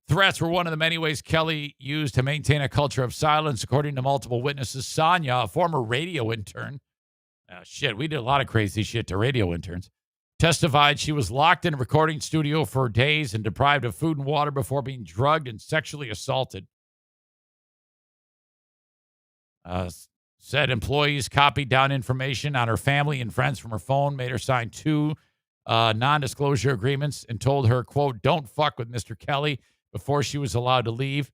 Threats were one of the many ways Kelly used to maintain a culture of silence, according to multiple witnesses. Sonia, a former radio intern, we did a lot of crazy shit to radio interns, testified she was locked in a recording studio for days and deprived of food and water before being drugged and sexually assaulted. Said employees copied down information on her family and friends from her phone, made her sign 2 non-disclosure agreements, and told her, quote, "Don't fuck with Mr. Kelly," before she was allowed to leave.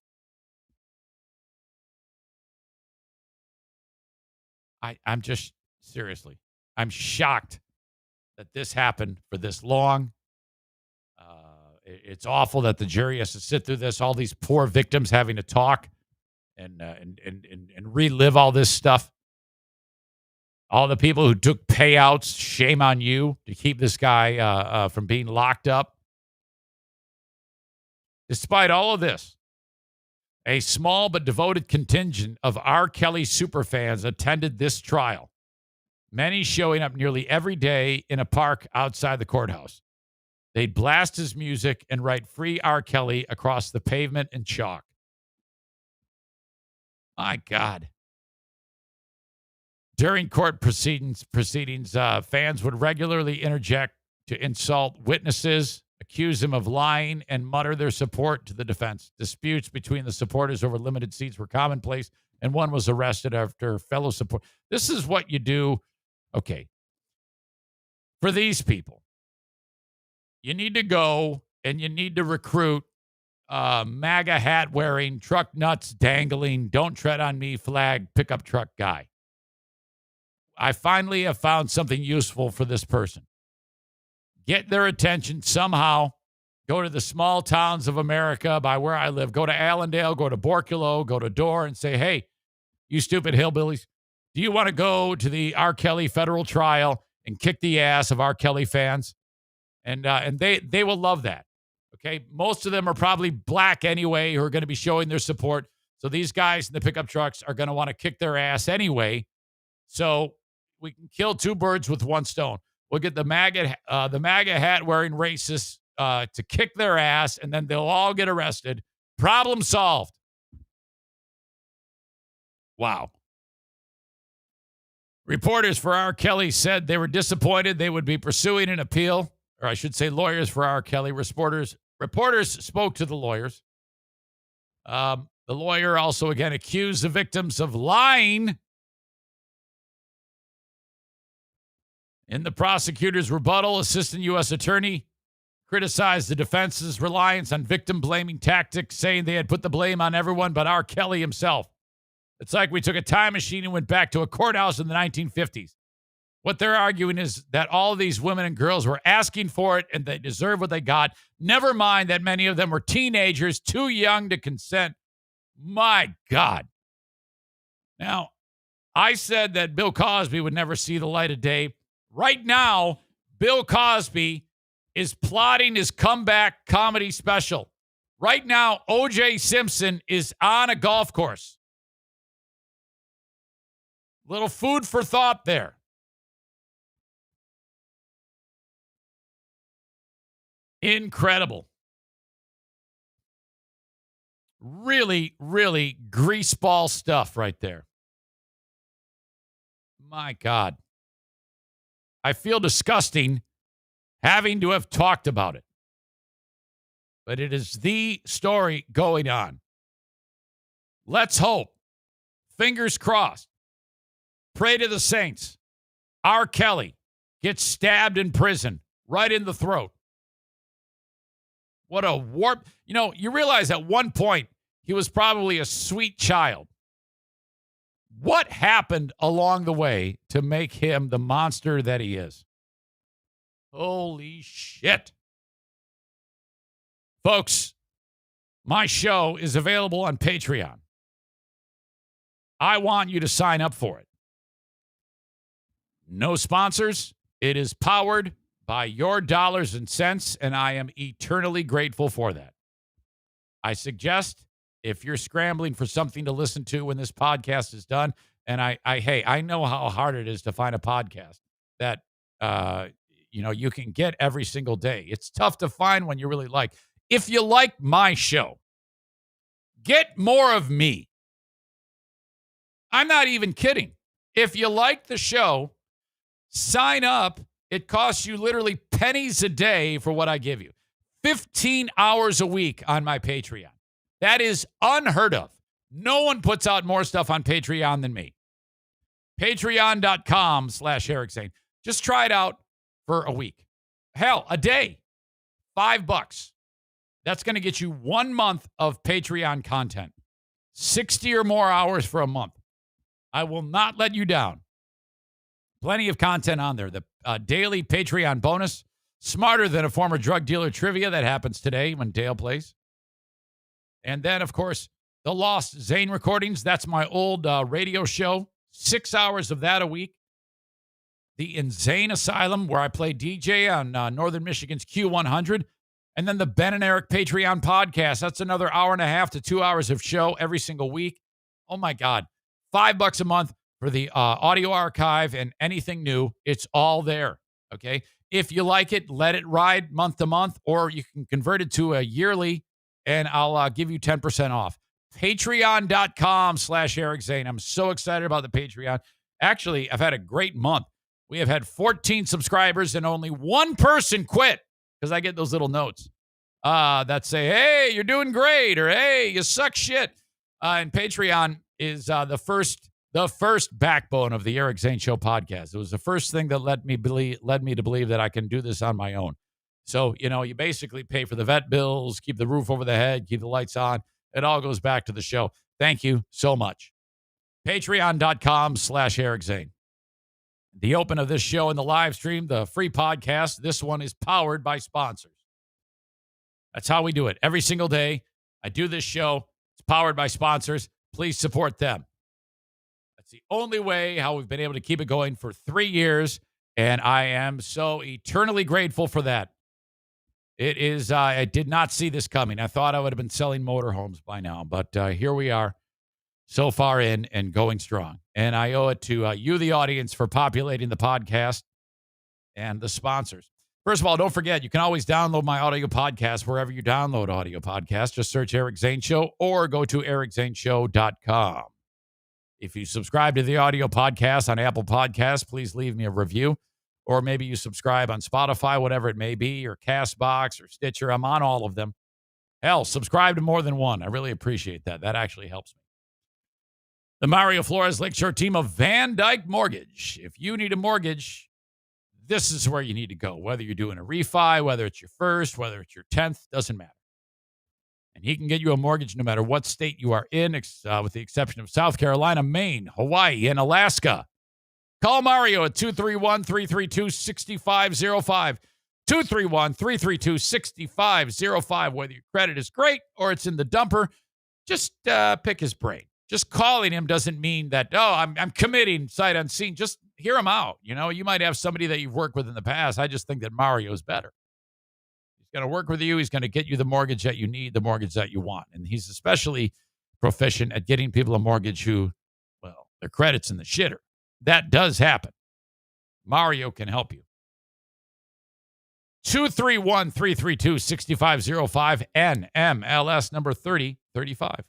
I'm just, seriously, I'm shocked that this happened for this long. It's awful that the jury has to sit through this, all these poor victims having to talk and relive all this stuff. All the people who took payouts, shame on you to keep this guy from being locked up. Despite all of this, a small but devoted contingent of R. Kelly superfans attended this trial, many showing up nearly every day in a park outside the courthouse. They'd blast his music and write "Free R. Kelly" across the pavement in chalk. My God. During court proceedings, fans would regularly interject to insult witnesses, accuse them of lying, and mutter their support to the defense. Disputes between the supporters over limited seats were commonplace, and one was arrested after fellow support. This is what you do. Okay. For these people, you need to go and you need to recruit MAGA hat wearing, truck nuts dangling, "Don't tread on me" flag pickup truck guy. I finally have found something useful for this person. Get their attention somehow. Go to the small towns of America by where I live. Go to Allendale, go to Borculo, go to Dorr and say, "Hey, you stupid hillbillies, do you want to go to the R. Kelly federal trial and kick the ass of R. Kelly fans?" And they will love that. Okay, most of them are probably black anyway who are going to be showing their support. So these guys in the pickup trucks are going to want to kick their ass anyway. So we can kill 2 birds with 1 stone. We'll get the MAGA hat wearing racists to kick their ass, and then they'll all get arrested. Problem solved. Wow. Reporters for R. Kelly said they were disappointed they would be pursuing an appeal, or I should say lawyers for R. Kelly. Reporters spoke to the lawyers. The lawyer also, again, accused the victims of lying. In the prosecutor's rebuttal, Assistant U.S. Attorney criticized the defense's reliance on victim-blaming tactics, saying they had put the blame on everyone but R. Kelly himself. It's like we took a time machine and went back to a courthouse in the 1950s. What they're arguing is that all of these women and girls were asking for it and they deserve what they got. Never mind that many of them were teenagers, too young to consent. My God. Now, I said that Bill Cosby would never see the light of day. Right now, Bill Cosby is plotting his comeback comedy special. Right now, O.J. Simpson is on a golf course. Little food for thought there. Incredible. Really, really greaseball stuff right there. My God. I feel disgusting having to have talked about it. But it is the story going on. Let's hope. Fingers crossed. Pray to the saints. R. Kelly gets stabbed in prison right in the throat. What a warp. You know, you realize at one point he was probably a sweet child. What happened along the way to make him the monster that he is? Holy shit. Folks, my show is available on Patreon. I want you to sign up for it. No sponsors. It is powered by your dollars and cents, and I am eternally grateful for that. I suggest if you're scrambling for something to listen to when this podcast is done, and I know how hard it is to find a podcast that you can get every single day. It's tough to find one you really like. If you like my show, get more of me. I'm not even kidding. If you like the show, sign up. It costs you literally pennies a day for what I give you. 15 hours a week on my Patreon. That is unheard of. No one puts out more stuff on Patreon than me. Patreon.com/Eric Zane. Just try it out for a week. Hell, a day. $5. That's going to get you 1 month of Patreon content. 60 or more hours for a month. I will not let you down. Plenty of content on there. The daily Patreon bonus. Smarter than a former drug dealer trivia that happens today when Dale plays. And then, of course, the Lost Zane recordings. That's my old radio show. 6 hours of that a week. The Insane Asylum, where I play DJ on Northern Michigan's Q100. And then the Ben and Eric Patreon podcast. That's another hour and a half to 2 hours of show every single week. Oh, my God. $5 a month for the audio archive and anything new. It's all there, okay? If you like it, let it ride month to month, or you can convert it to a yearly, and I'll give you 10% off. Patreon.com/Eric Zane. I'm so excited about the Patreon. Actually, I've had a great month. We have had 14 subscribers, and only one person quit, because I get those little notes that say, hey, you're doing great, or hey, you suck shit. And Patreon is the first backbone of the Eric Zane Show podcast. It was the first thing that led me to believe that I can do this on my own. So, you basically pay for the vet bills, keep the roof over the head, keep the lights on. It all goes back to the show. Thank you so much. Patreon.com/Eric Zane. The open of this show and the live stream, the free podcast, this one is powered by sponsors. That's how we do it. Every single day, I do this show. It's powered by sponsors. Please support them. That's the only way how we've been able to keep it going for 3 years, and I am so eternally grateful for that. It is, I did not see this coming. I thought I would have been selling motorhomes by now, but here we are, so far in and going strong. And I owe it to you, the audience, for populating the podcast and the sponsors. First of all, don't forget, you can always download my audio podcast wherever you download audio podcasts. Just search Eric Zane Show or go to ericzaneshow.com. If you subscribe to the audio podcast on Apple Podcasts, please leave me a review. Or maybe you subscribe on Spotify, whatever it may be, or CastBox or Stitcher. I'm on all of them. Hell, subscribe to more than one. I really appreciate that. That actually helps me. The Mario Flores Lakeshore team of Van Dyke Mortgage. If you need a mortgage, this is where you need to go. Whether you're doing a refi, whether it's your first, whether it's your 10th, doesn't matter. And he can get you a mortgage no matter what state you are in, with the exception of South Carolina, Maine, Hawaii, and Alaska. Call Mario at 231-332-6505. 231-332-6505. Whether your credit is great or it's in the dumper, just pick his brain. Just calling him doesn't mean that, I'm committing sight unseen. Just hear him out. You might have somebody that you've worked with in the past. I just think that Mario's better. He's going to work with you. He's going to get you the mortgage that you need, the mortgage that you want. And he's especially proficient at getting people a mortgage who, their credit's in the shitter. That does happen. Mario can help you. 231-332-6505, NMLS number 3035.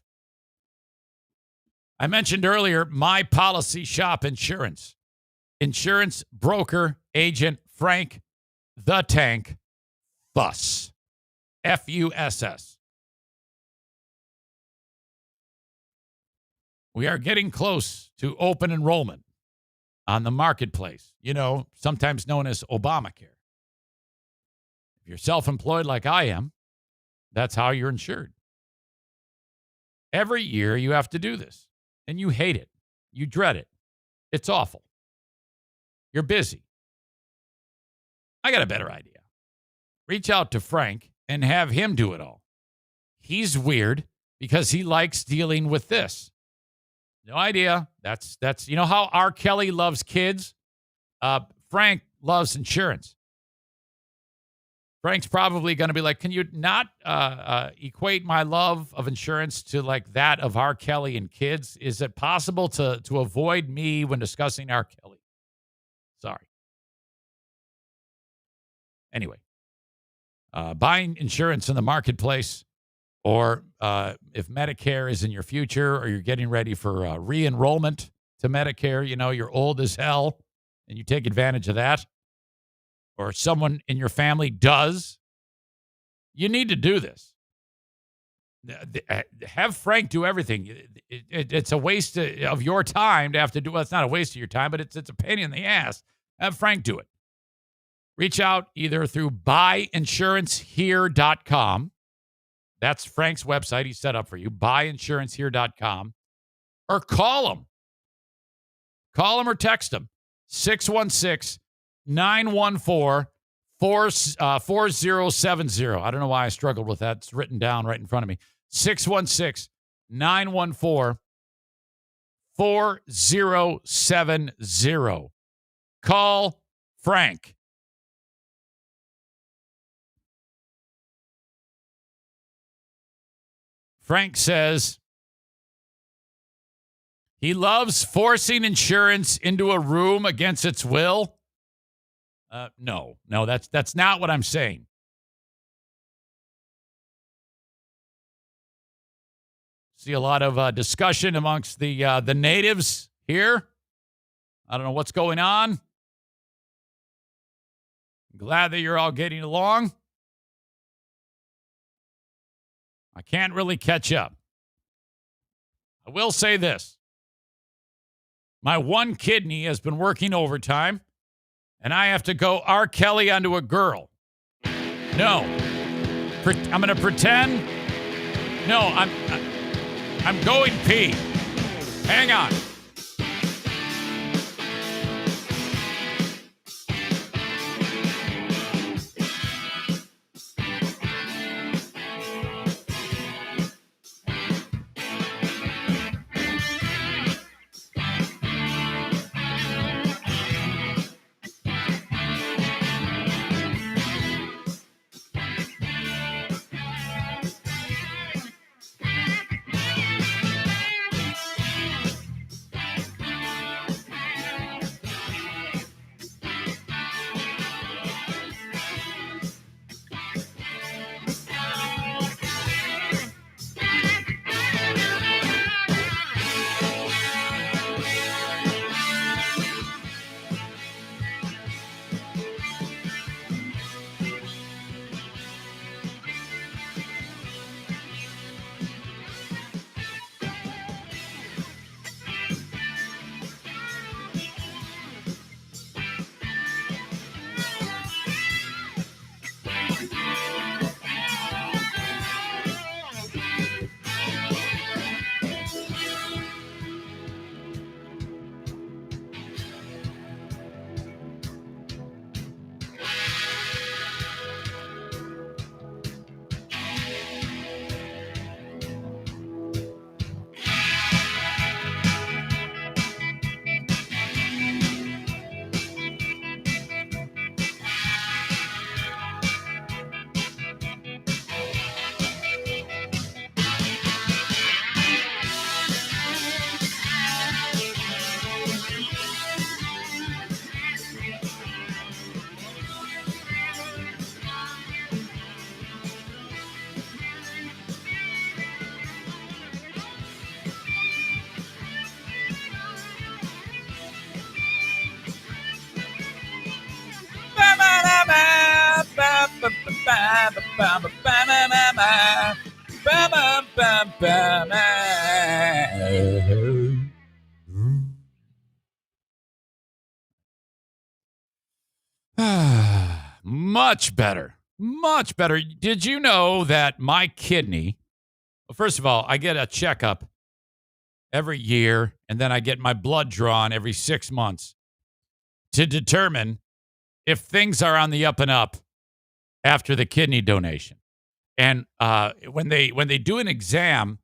I mentioned earlier, My Policy Shop Insurance. Insurance broker agent Frank the Tank Fuss. Fuss. We are getting close to open enrollment on the marketplace, sometimes known as Obamacare. If you're self-employed like I am, that's how you're insured. Every year you have to do this, and you hate it. You dread it. It's awful. You're busy. I got a better idea. Reach out to Frank and have him do it all. He's weird because he likes dealing with this. No idea. That's how R. Kelly loves kids? Frank loves insurance. Frank's probably going to be like, can you not equate my love of insurance to like that of R. Kelly and kids? Is it possible to avoid me when discussing R. Kelly? Sorry. Anyway, buying insurance in the marketplace, or if Medicare is in your future, or you're getting ready for re-enrollment to Medicare, you're old as hell and you take advantage of that, or someone in your family does, you need to do this. Have Frank do everything. It's a waste of your time to have to do. Well, it's not a waste of your time, but it's a pain in the ass. Have Frank do it. Reach out either through buyinsurancehere.com. That's Frank's website he set up for you, buyinsurancehere.com. Or call him. Call him or text him. 616-914-4070. I don't know why I struggled with that. It's written down right in front of me. 616-914-4070. Call Frank. Frank says he loves forcing insurance into a room against its will. No, that's not what I'm saying. See a lot of discussion amongst the natives here. I don't know what's going on. Glad that you're all getting along. I can't really catch up. I will say this. My one kidney has been working overtime, and I have to go R. Kelly onto a girl. No. I'm going to pretend. No, I'm going pee. Hang on. Much better. Much better. Did you know that my kidney, well, first of all, I get a checkup every year, and then I get my blood drawn every 6 months to determine if things are on the up and up after the kidney donation. And when they do an exam,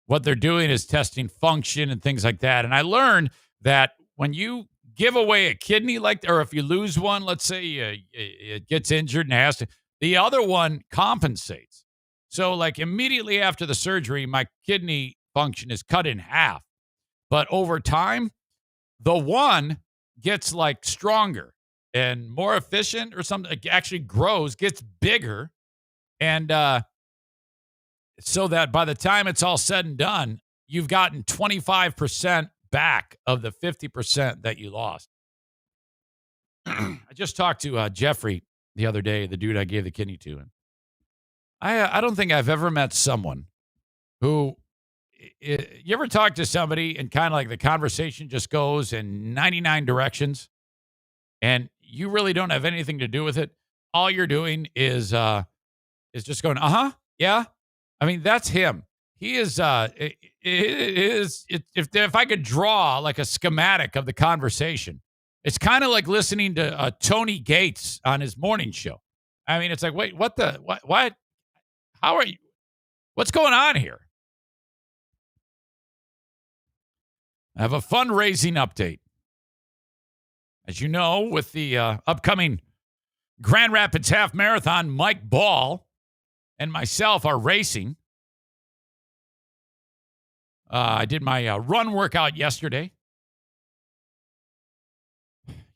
what they're doing is testing function and things like that. And I learned that when you give away a kidney, or if you lose one, let's say it gets injured and has to, the other one compensates. So like immediately after the surgery, my kidney function is cut in half. But over time, the one gets like stronger and more efficient or something. It actually grows, gets bigger. And so that by the time it's all said and done, you've gotten 25% back of the 50% that you lost. I just talked to Jeffrey the other day, the dude I gave the kidney to. And I don't think I've ever met someone who, you ever talk to somebody and kind of like the conversation just goes in 99 directions and you really don't have anything to do with it. All you're doing is just going, yeah. I mean, that's him. He is, if I could draw like a schematic of the conversation, it's kind of like listening to Tony Gates on his morning show. I mean, it's like, wait, what? How are you? What's going on here? I have a fundraising update. As you know, with the upcoming Grand Rapids Half Marathon, Mike Ball and myself are racing. I did my run workout yesterday.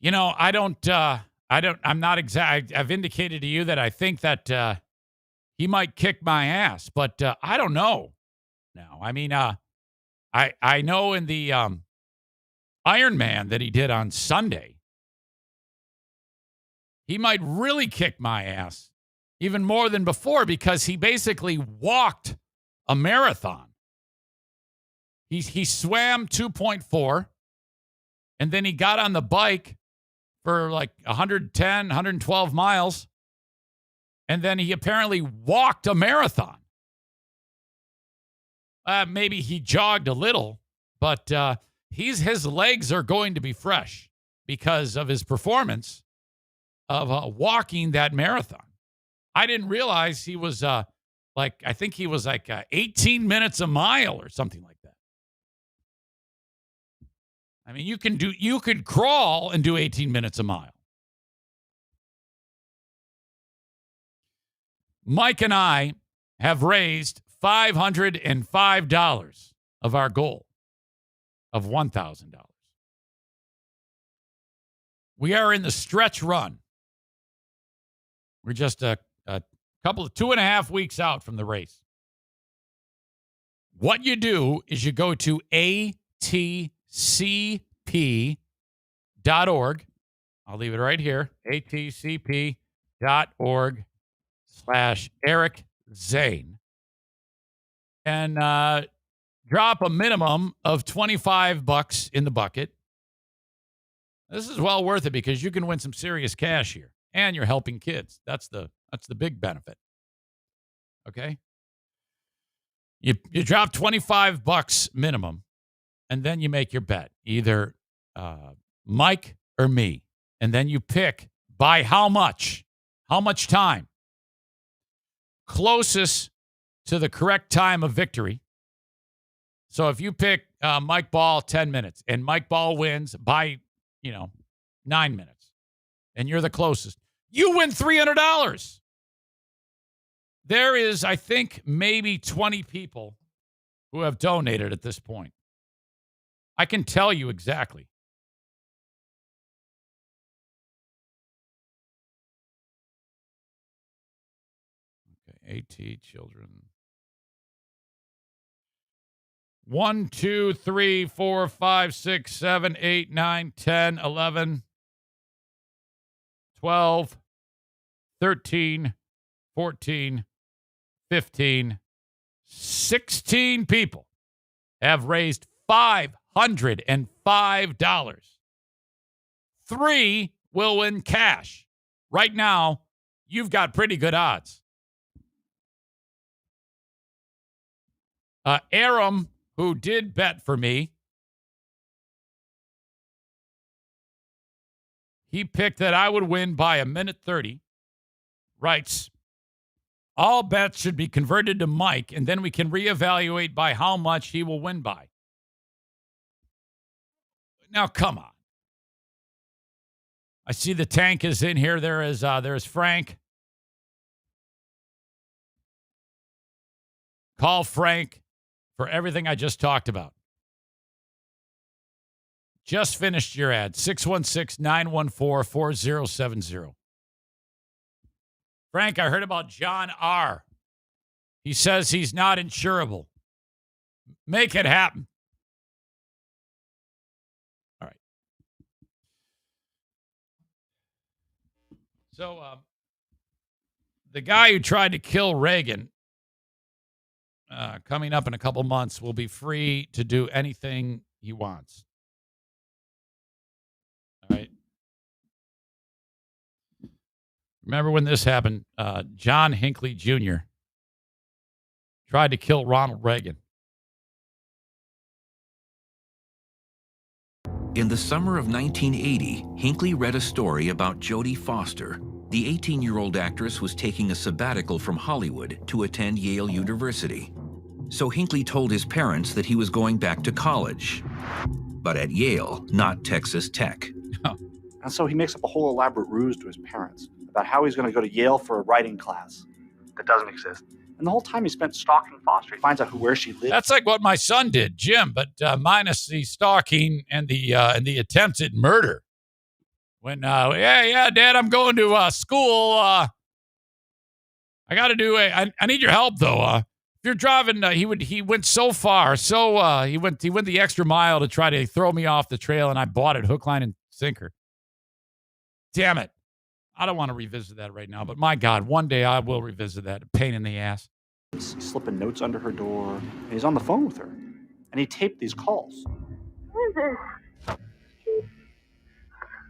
You know, I'm not exact. I've indicated to you that I think that he might kick my ass, but I don't know now. I mean, I know in the Ironman that he did on Sunday, he might really kick my ass even more than before because he basically walked a marathon. He swam 2.4, and then he got on the bike for like 110, 112 miles, and then he apparently walked a marathon. Maybe he jogged a little, but his legs are going to be fresh because of his performance of walking that marathon. I didn't realize he was I think he was 18 minutes a mile or something like that. I mean, you could crawl and do 18 minutes a mile. Mike and I have raised $505 of our goal of $1,000. We are in the stretch run. We're just a couple of 2.5 weeks out from the race. What you do is you go to atcp.org. I'll leave it right here. atcp.org/Eric Zane. And drop a minimum of $25 in the bucket. This is well worth it because you can win some serious cash here. And you're helping kids. That's the big benefit. Okay? You drop $25 minimum, and then you make your bet. Either Mike or me. And then you pick by how much time. Closest to the correct time of victory. So if you pick Mike Ball 10 minutes, and Mike Ball wins by, 9 minutes, and you're the closest, you win $300. There is, I think, maybe 20 people who have donated at this point. I can tell you exactly. Okay, AT children. 1, 2, 3, 4, 5, 6, 7, 8, 9, 10, 11, 12, 13, 14, 15, 16 people have raised $505. 3 will win cash. Right now, you've got pretty good odds. Aram, who did bet for me, he picked that I would win by a minute 30. Writes, all bets should be converted to Mike, and then we can reevaluate by how much he will win by. Now, come on. I see the tank is in here. There's Frank. Call Frank for everything I just talked about. Just finished your ad, 616-914-4070. Frank, I heard about John R. He says he's not insurable. Make it happen. All right. So, the guy who tried to kill Reagan, coming up in a couple months, will be free to do anything he wants. All right. Remember when this happened? John Hinckley Jr. tried to kill Ronald Reagan. In the summer of 1980, Hinckley read a story about Jodie Foster. The 18-year-old actress was taking a sabbatical from Hollywood to attend Yale University. So Hinckley told his parents that he was going back to college, but at Yale, not Texas Tech. And so he makes up a whole elaborate ruse to his parents about how he's going to go to Yale for a writing class that doesn't exist. And the whole time he spent stalking Foster. He finds out where she lives. That's like what my son did, Jim, but minus the stalking and the attempted murder. When, Dad, I'm going to school. I got to do I need your help though. If you're driving, he went so far, he went the extra mile to try to throw me off the trail, and I bought it hook, line, and sinker. Damn it. I don't want to revisit that right now, but my God, one day I will revisit that. A pain in the ass. He's slipping notes under her door, and he's on the phone with her. And he taped these calls. What is this?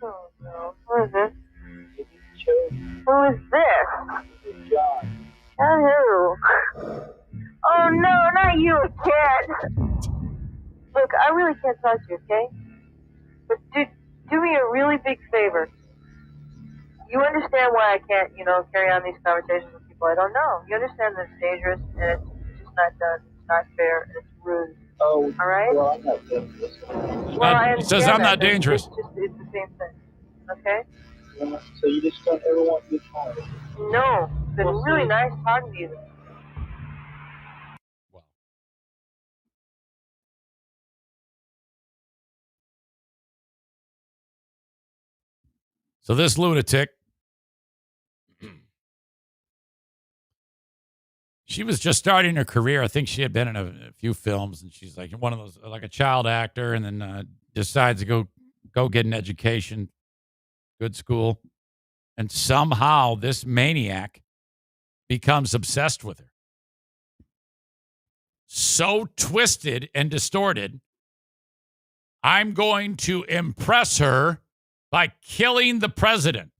Oh, no. What is this? Who is this? John. John who? Oh, no, not you, kid. Look, I really can't talk to you, okay? But do me a really big favor. You understand why I can't, carry on these conversations with people I don't know. You understand that it's dangerous and it's just not done. It's not fair and it's rude. Oh, all right? Well, I'm not dangerous. Well, I He says I'm not dangerous. It's the same thing. Okay? So you just don't ever want to be tired? No. It's been really nice talking to you. So this lunatic, she was just starting her career. I think she had been in a few films, and she's like one of those, like a child actor, and then decides to go get an education, good school, and somehow this maniac becomes obsessed with her. So twisted and distorted, I'm going to impress her by killing the president.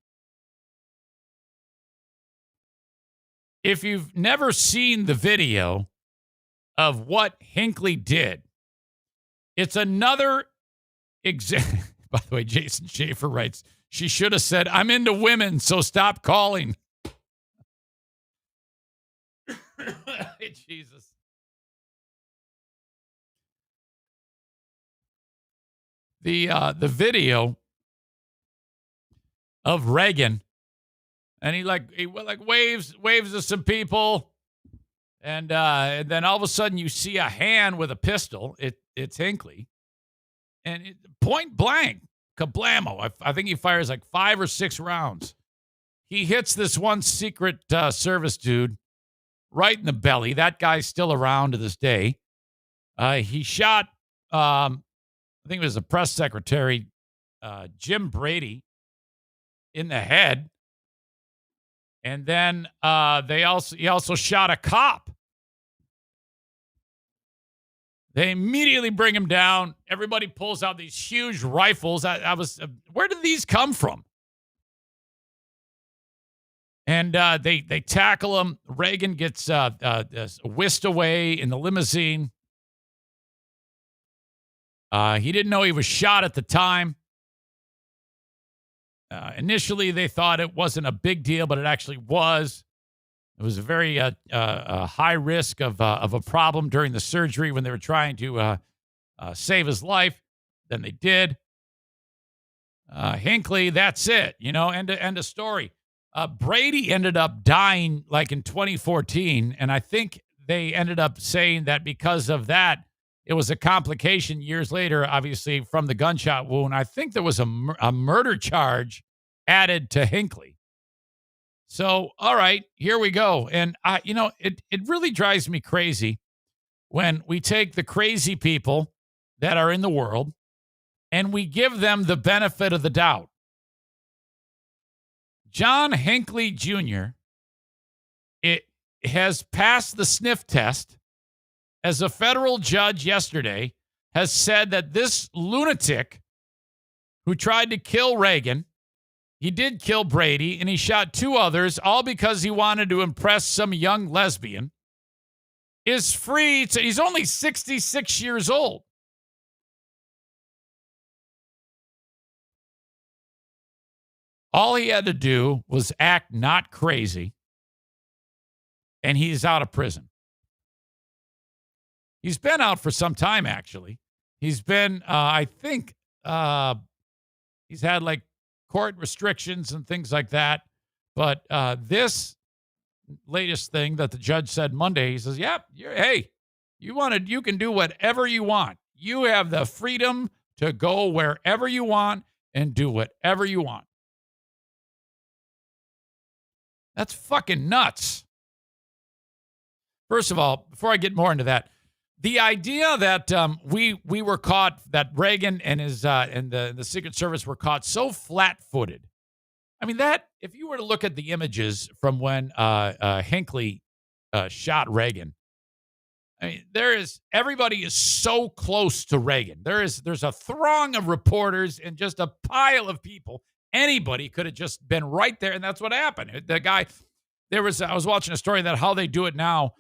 If you've never seen the video of what Hinckley did, it's another example. By the way, Jason Schaefer writes, she should have said, I'm into women, so stop calling. Jesus. The video of Reagan, and he waves to some people, and then all of a sudden you see a hand with a pistol. It's Hinckley, and point blank, kablamo! I think he fires like 5 or 6 rounds. He hits this one Secret Service dude right in the belly. That guy's still around to this day. He shot, I think it was the press secretary, Jim Brady, in the head. And then he also shot a cop. They immediately bring him down. Everybody pulls out these huge rifles. Where did these come from? And they tackle him. Reagan gets whisked away in the limousine. He didn't know he was shot at the time. Initially, they thought it wasn't a big deal, but it actually was. It was a very high risk of a problem during the surgery when they were trying to save his life. Then they did. Hinckley, that's it. End of story. Brady ended up dying like in 2014, and I think they ended up saying that because of that, it was a complication years later, obviously, from the gunshot wound. I think there was a murder charge added to Hinckley. So, all right, here we go. And, it really drives me crazy when we take the crazy people that are in the world and we give them the benefit of the doubt. John Hinckley Jr. It has passed the sniff test. As a federal judge yesterday has said that this lunatic who tried to kill Reagan, he did kill Brady, and he shot 2 others, all because he wanted to impress some young lesbian, is free. He's only 66 years old. All he had to do was act not crazy, and he's out of prison. He's been out for some time, actually. He's been, I think, he's had like court restrictions and things like that. But this latest thing that the judge said Monday, he says, yep, hey, you can do whatever you want. You have the freedom to go wherever you want and do whatever you want. That's fucking nuts. First of all, before I get more into that, the idea that we were caught, that Reagan and his and the Secret Service were caught so flat-footed. I mean, that if you were to look at the images from when Hinckley shot Reagan, I mean, everybody is so close to Reagan. There's a throng of reporters and just a pile of people. Anybody could have just been right there, and that's what happened. The guy, I was watching a story that how they do it now.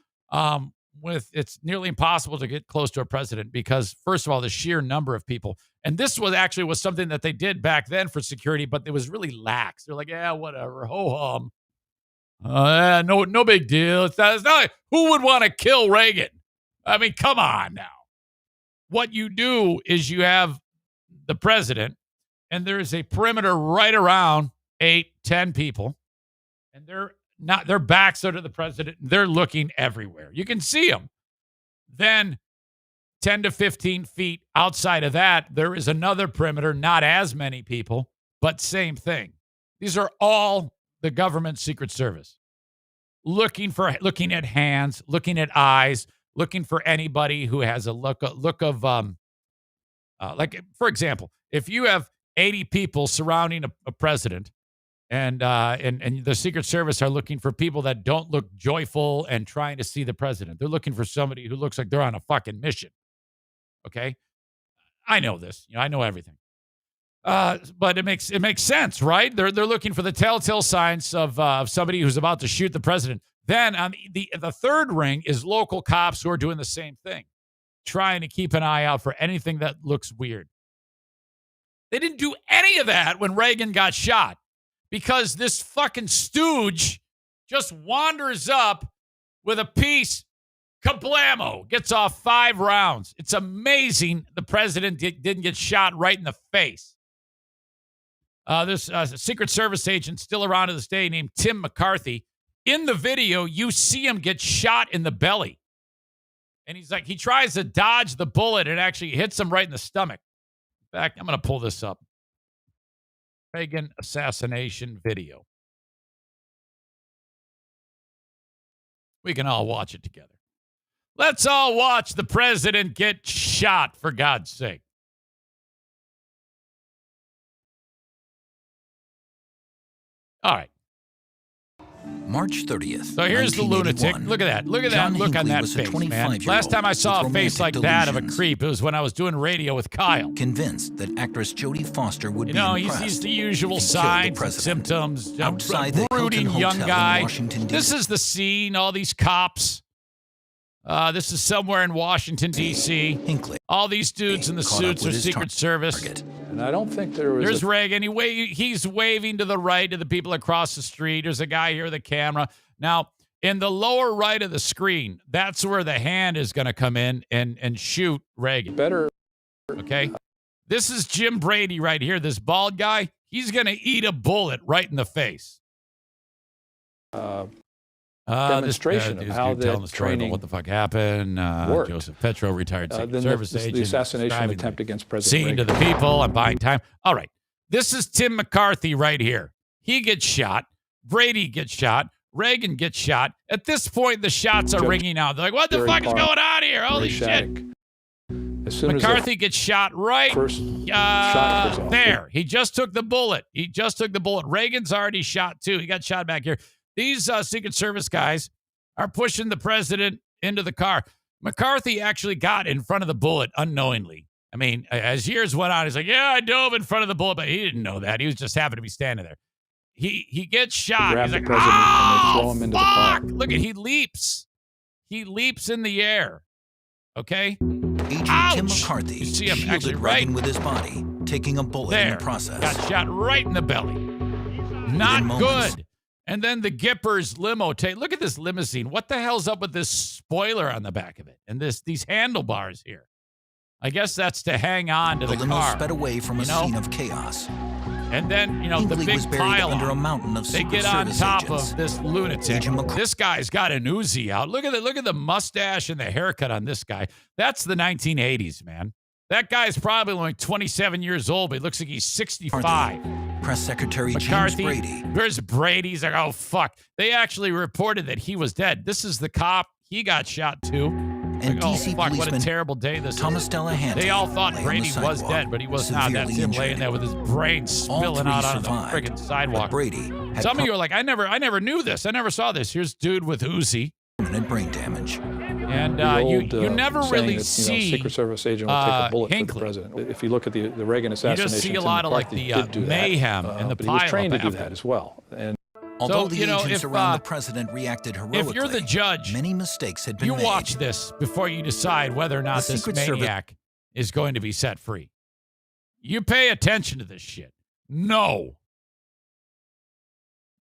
It's nearly impossible to get close to a president because, first of all, the sheer number of people. And this was something that they did back then for security, but it was really lax. They're like, yeah, whatever, ho hum. No big deal. It's not like, who would want to kill Reagan? I mean, come on now. What you do is you have the president, and there's a perimeter right around 8-10 people, and their backs are to the president. They're looking everywhere. You can see them. Then 10 to 15 feet outside of that, there is another perimeter, not as many people, but same thing. These are all the government Secret Service. Looking at hands, looking at eyes, looking for anybody who has a look of, like, for example, if you have 80 people surrounding a president, and the Secret Service are looking for people that don't look joyful and trying to see the president. They're looking for somebody who looks like they're on a fucking mission. Okay? I know this. I know everything. But it makes sense, right? They're looking for the telltale signs of somebody who's about to shoot the president. Then on the third ring is local cops who are doing the same thing, trying to keep an eye out for anything that looks weird. They didn't do any of that when Reagan got shot. Because this fucking stooge just wanders up with a piece, kablamo, gets off 5 rounds. It's amazing the president didn't get shot right in the face. There's a Secret Service agent still around to this day named Tim McCarthy. In the video, you see him get shot in the belly. And he tries to dodge the bullet and actually hits him right in the stomach. In fact, I'm going to pull this up. Reagan assassination video. We can all watch it together. Let's all watch the president get shot, for God's sake. All right. March 30th. So here's the lunatic. 1981. Look at that. Look at John that look on Hinckley that was a face, man. 25-year-old Last time I saw a with face like romantic that of a delusions. creep, it was when I was doing radio with Kyle. Convinced that actress Jodie Foster would You be know, he impressed sees the usual if he killed the signs and president. symptoms. Outside the brooding Hilton young Hotel in guy. Washington, This D.C. is the scene. All these cops. This is somewhere in Washington, D.C. Hinckley All these dudes in the caught up suits with are his Secret Service. target. And I don't think there was. There's Reagan. He's waving to the right to the people across the street. There's a guy here with a camera. Now, in the lower right of the screen, that's where the hand is going to come in and shoot Reagan. Better. Okay? This is Jim Brady right here, this bald guy. He's going to eat a bullet right in the face. Demonstration of how the story the about training what the fuck happened. worked. Joseph Petro, retired Secret Then Service the agent. assassination describing attempt the against President scene to Reagan. the people. I'm buying time. All right. This is Tim McCarthy right here. He gets shot. Brady gets shot. Reagan gets shot. At this point, the shots are Judge ringing out. They're like, what the Jerry fuck is Park, going on here? Holy Ray shit. Shattuck. As soon McCarthy gets shot right as the first shot goes off, there. He just took the bullet. Reagan's already shot too. He got shot back here. These Secret Service guys are pushing the president into the car. McCarthy actually got in front of the bullet unknowingly. I mean, as years went on, he's like, yeah, I dove in front of the bullet, but he didn't know that. He was just happened to be standing there. He gets shot. grab He's the like, president and they throw him into the car. fuck. Look at, he leaps. He leaps in the air. Okay? Agent Ouch! Tim McCarthy You see him shielded actually right Reagan with his body, taking a bullet in there. the process. Got shot right in the belly. Not moments. good. And then the Gipper's limo. Look at this limousine. What the hell's up with this spoiler on the back of it? And these handlebars here. I guess that's to hang on to The the limo car. sped away from a scene of chaos. And then, the Hinckley was big buried pile under a on. mountain of They Secret get on Service top agents. of this lunatic. Agent McCarthy. This guy's got an Uzi out. Look at the mustache and the haircut on this guy. That's the 1980s, man. That guy's probably only 27 years old, but he looks like he's 65. Press Secretary McCarthy, James Brady. There's Brady. He's like, oh, fuck. They actually reported that he was dead. This is the cop. He got shot, too. And Like, oh, DC fuck, what a policeman terrible day this Thomas is. Delahanty They all thought lay on Brady the was sidewalk, dead, but he was not. That's severely him laying injured. there with his brain All spilling three out on the survived, friggin' but sidewalk. Brady had Some of you are like, I never knew this. I never saw this. Here's dude with Uzi. permanent brain damage. And The you old, never saying really that, see Secret Service agent will take a bullet Hinckley. for the president. If you look at the Reagan You assassination, just see a Tim lot of like McCarthy the did do mayhem that, and the but he was trained to pileup do after. that as well. And Although the agents if, around the president reacted heroically, if you're the judge, many mistakes had been you made. watch this before you decide whether or not The this Secret Service- maniac is going to be set free. You pay attention to this shit. No.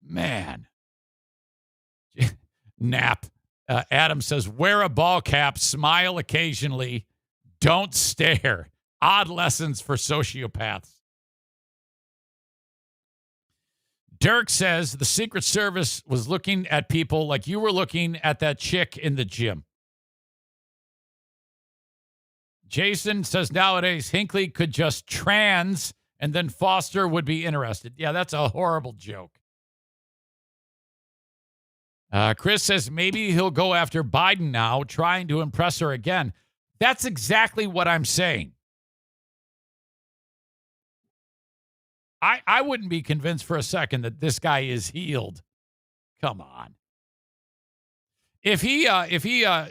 Man. Nap. Adam says, wear a ball cap, smile occasionally, don't stare. Odd lessons for sociopaths. Dirk says the Secret Service was looking at people like you were looking at that chick in the gym. Jason says nowadays Hinckley could just trans and then Foster would be interested. Yeah, that's a horrible joke. Chris says maybe he'll go after Biden now, trying to impress her again. That's exactly what I'm saying. I wouldn't be convinced for a second that this guy is healed. Come on. If he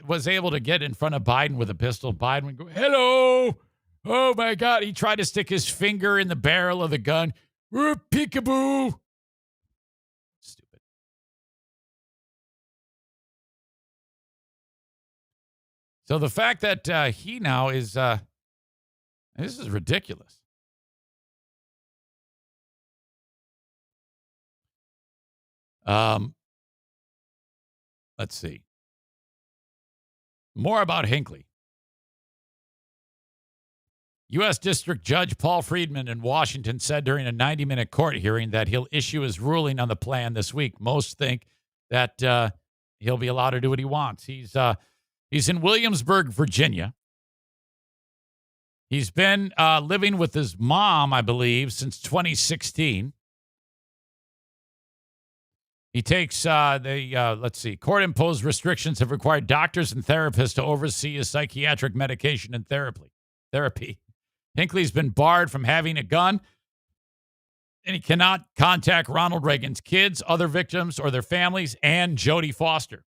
was able to get in front of Biden with a pistol, Biden would go, hello. Oh, my God. He tried to stick his finger in the barrel of the gun. Peekaboo. Stupid. So the fact that he now is, this is ridiculous. Let's see. More about Hinckley. U.S. District Judge Paul Friedman in Washington said during a 90-minute court hearing that he'll issue his ruling on the plan this week. Most think that he'll be allowed to do what he wants. He's in Williamsburg, Virginia. He's been living with his mom, I believe, since 2016. He takes court-imposed restrictions have required doctors and therapists to oversee his psychiatric medication and therapy. Hinckley's been barred from having a gun And he cannot contact Ronald Reagan's kids, other victims, or their families, and Jodie Foster.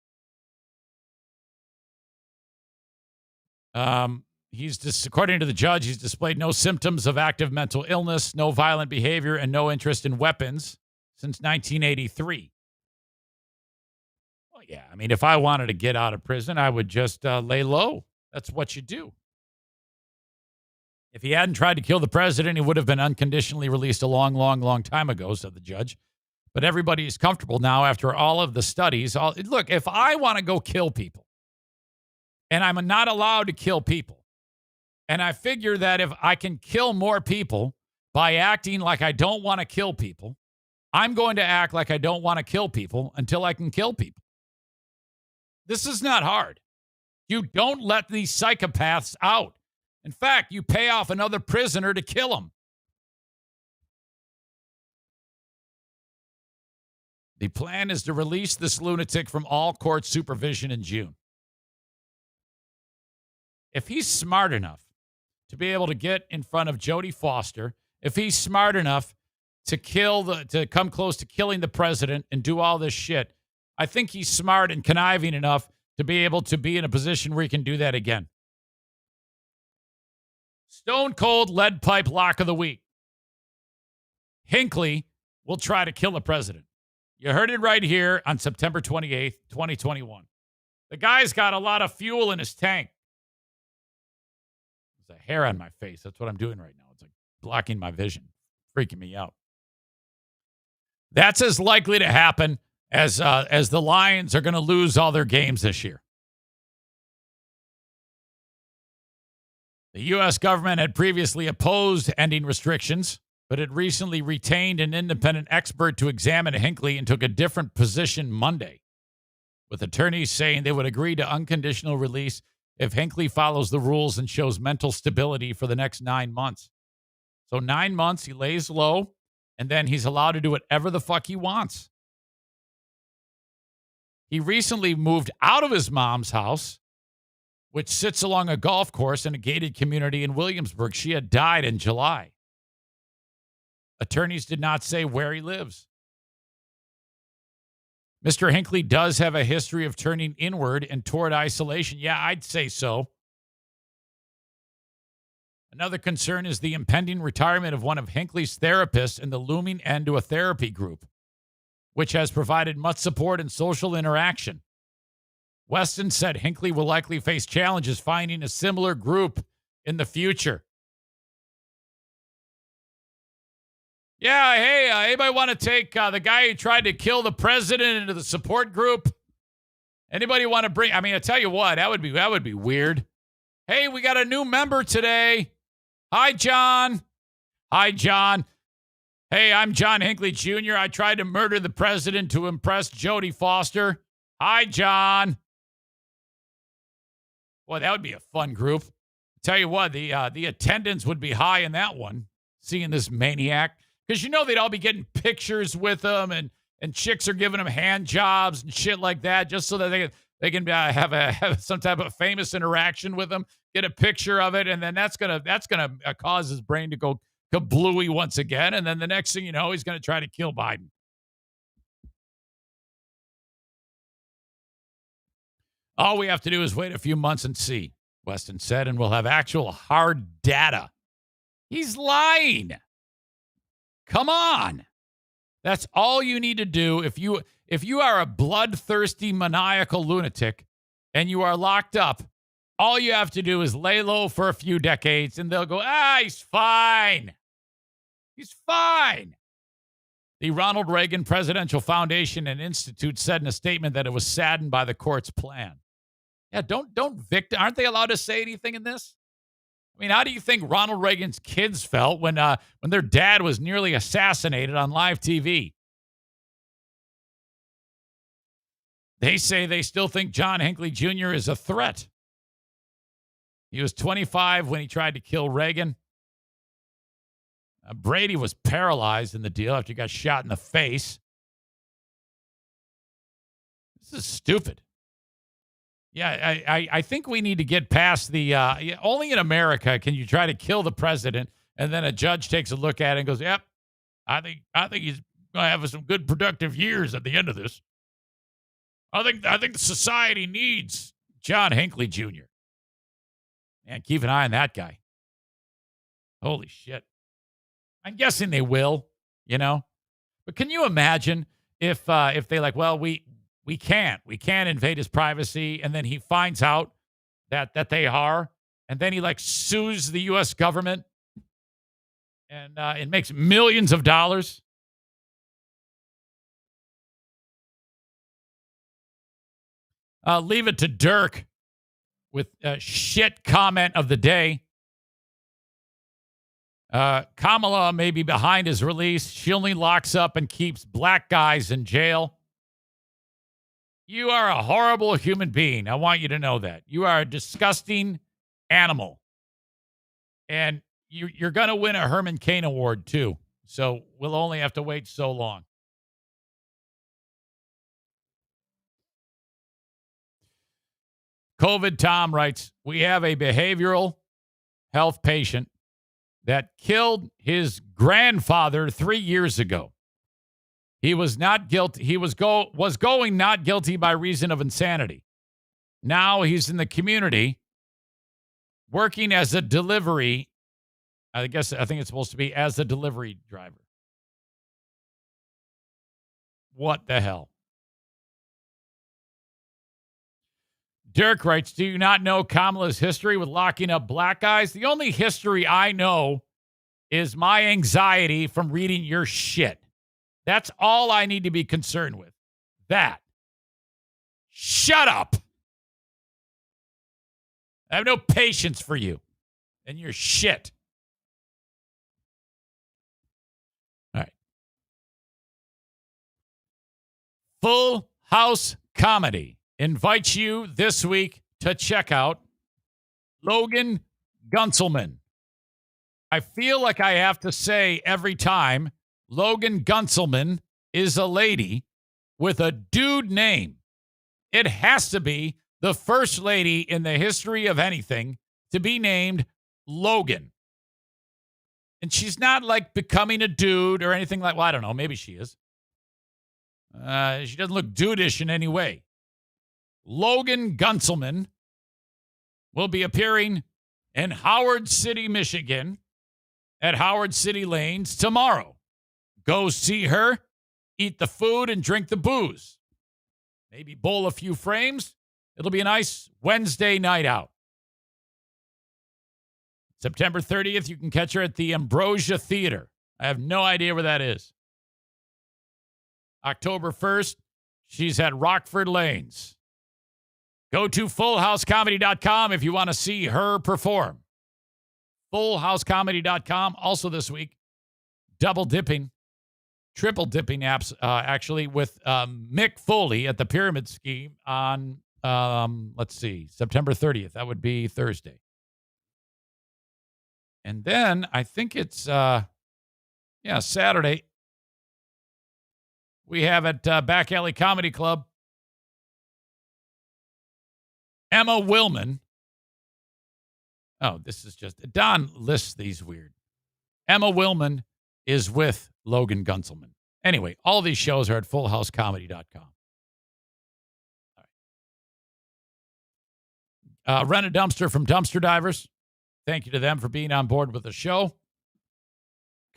According to the judge, he's displayed no symptoms of active mental illness, no violent behavior, and no interest in weapons since 1983. Well, yeah, I mean, if I wanted to get out of prison, I would just lay low. That's what you do. If he hadn't tried to kill the president, he would have been unconditionally released a long, long, long time ago, said the judge. But everybody is comfortable now after all of the studies. Look, if I want to go kill people, and I'm not allowed to kill people, and I figure that if I can kill more people by acting like I don't want to kill people, I'm going to act like I don't want to kill people until I can kill people. This is not hard. You don't let these psychopaths out. In fact, you pay off another prisoner to kill him. The plan is to release this lunatic from all court supervision in June. If he's smart enough to be able to get in front of Jodie Foster, if he's smart enough to come close to killing the president and do all this shit, I think he's smart and conniving enough to be able to be in a position where he can do that again. Stone cold lead pipe lock of the week. Hinckley will try to kill the president. You heard it right here on September 28th, 2021. The guy's got a lot of fuel in his tank. There's a hair on my face. That's what I'm doing right now. It's like blocking my vision, freaking me out. That's as likely to happen as the Lions are going to lose all their games this year. The U.S. government had previously opposed ending restrictions, but it recently retained an independent expert to examine Hinckley and took a different position Monday, with attorneys saying they would agree to unconditional release if Hinckley follows the rules and shows mental stability for the next 9 months. So 9 months, he lays low, and then he's allowed to do whatever the fuck he wants. He recently moved out of his mom's house, which sits along a golf course in a gated community in Williamsburg. She had died in July. Attorneys did not say where he lives. Mr. Hinckley does have a history of turning inward and toward isolation. Yeah, I'd say so. Another concern is the impending retirement of one of Hinckley's therapists and the looming end to a therapy group, which has provided much support and social interaction. Weston said Hinckley will likely face challenges finding a similar group in the future. Yeah, hey, anybody want to take the guy who tried to kill the president into the support group? Anybody want to bring? I mean, I tell you what, that would be weird. Hey, we got a new member today. Hi, John. Hi, John. Hey, I'm John Hinckley Jr. I tried to murder the president to impress Jodie Foster. Hi, John. Boy, that would be a fun group. Tell you what, the attendance would be high in that one, seeing this maniac. Because you know they'd all be getting pictures with him, and chicks are giving him hand jobs and shit like that, just so that they can have some type of famous interaction with him, get a picture of it, and then that's gonna cause his brain to go kablooey once again, and then the next thing you know, he's gonna try to kill Biden. All we have to do is wait a few months and see, Weston said, and we'll have actual hard data. He's lying. Come on. That's all you need to do. If you are a bloodthirsty, maniacal lunatic and you are locked up, all you have to do is lay low for a few decades and they'll go, he's fine. He's fine. The Ronald Reagan Presidential Foundation and Institute said in a statement that it was saddened by the court's plan. Yeah, aren't they allowed to say anything in this? I mean, how do you think Ronald Reagan's kids felt when their dad was nearly assassinated on live TV? They say they still think John Hinckley Jr. is a threat. He was 25 when he tried to kill Reagan. Brady was paralyzed in the deal after he got shot in the face. This is stupid. Yeah, I think we need to get past the only in America can you try to kill the president and then a judge takes a look at it and goes, yep, I think he's going to have some good productive years at the end of this. I think the society needs John Hinckley Jr. And keep an eye on that guy. Holy shit. I'm guessing they will, But can you imagine if they like, well, we can't invade his privacy, and then he finds out that they are, and then he like sues the U.S. government, and it makes millions of dollars. Leave it to Dirk with shit comment of the day. Kamala may be behind his release. She only locks up and keeps black guys in jail. You are a horrible human being. I want you to know that. You are a disgusting animal. And you're going to win a Herman Cain Award, too. So we'll only have to wait so long. COVID Tom writes, we have a behavioral health patient that killed his grandfather 3 years ago. He was not guilty. He was going not guilty by reason of insanity. Now he's in the community working as a delivery. I think it's supposed to be as a delivery driver. What the hell? Dirk writes, do you not know Kamala's history with locking up black guys? The only history I know is my anxiety from reading your shit. That's all I need to be concerned with. That. Shut up. I have no patience for you and your shit. All right. Full House Comedy invites you this week to check out Logan Gunselman. I feel like I have to say every time, Logan Gunselman is a lady with a dude name. It has to be the first lady in the history of anything to be named Logan. And she's not like becoming a dude or anything like, well, I don't know, maybe she is. She doesn't look dude-ish in any way. Logan Gunselman will be appearing in Howard City, Michigan at Howard City Lanes tomorrow. Go see her, eat the food, and drink the booze. Maybe bowl a few frames. It'll be a nice Wednesday night out. September 30th, you can catch her at the Ambrosia Theater. I have no idea where that is. October 1st, she's at Rockford Lanes. Go to fullhousecomedy.com if you want to see her perform. Fullhousecomedy.com. Also this week, triple dipping apps, actually, with Mick Foley at the Pyramid Scheme on, September 30th. That would be Thursday. And then I think it's, Saturday. We have at Back Alley Comedy Club, Emma Willman. Oh, this is just, Don lists these weird. Emma Willman is with Logan Gunselman. Anyway, all these shows are at fullhousecomedy.com. All right. Rent a dumpster from Dumpster Divers. Thank you to them for being on board with the show.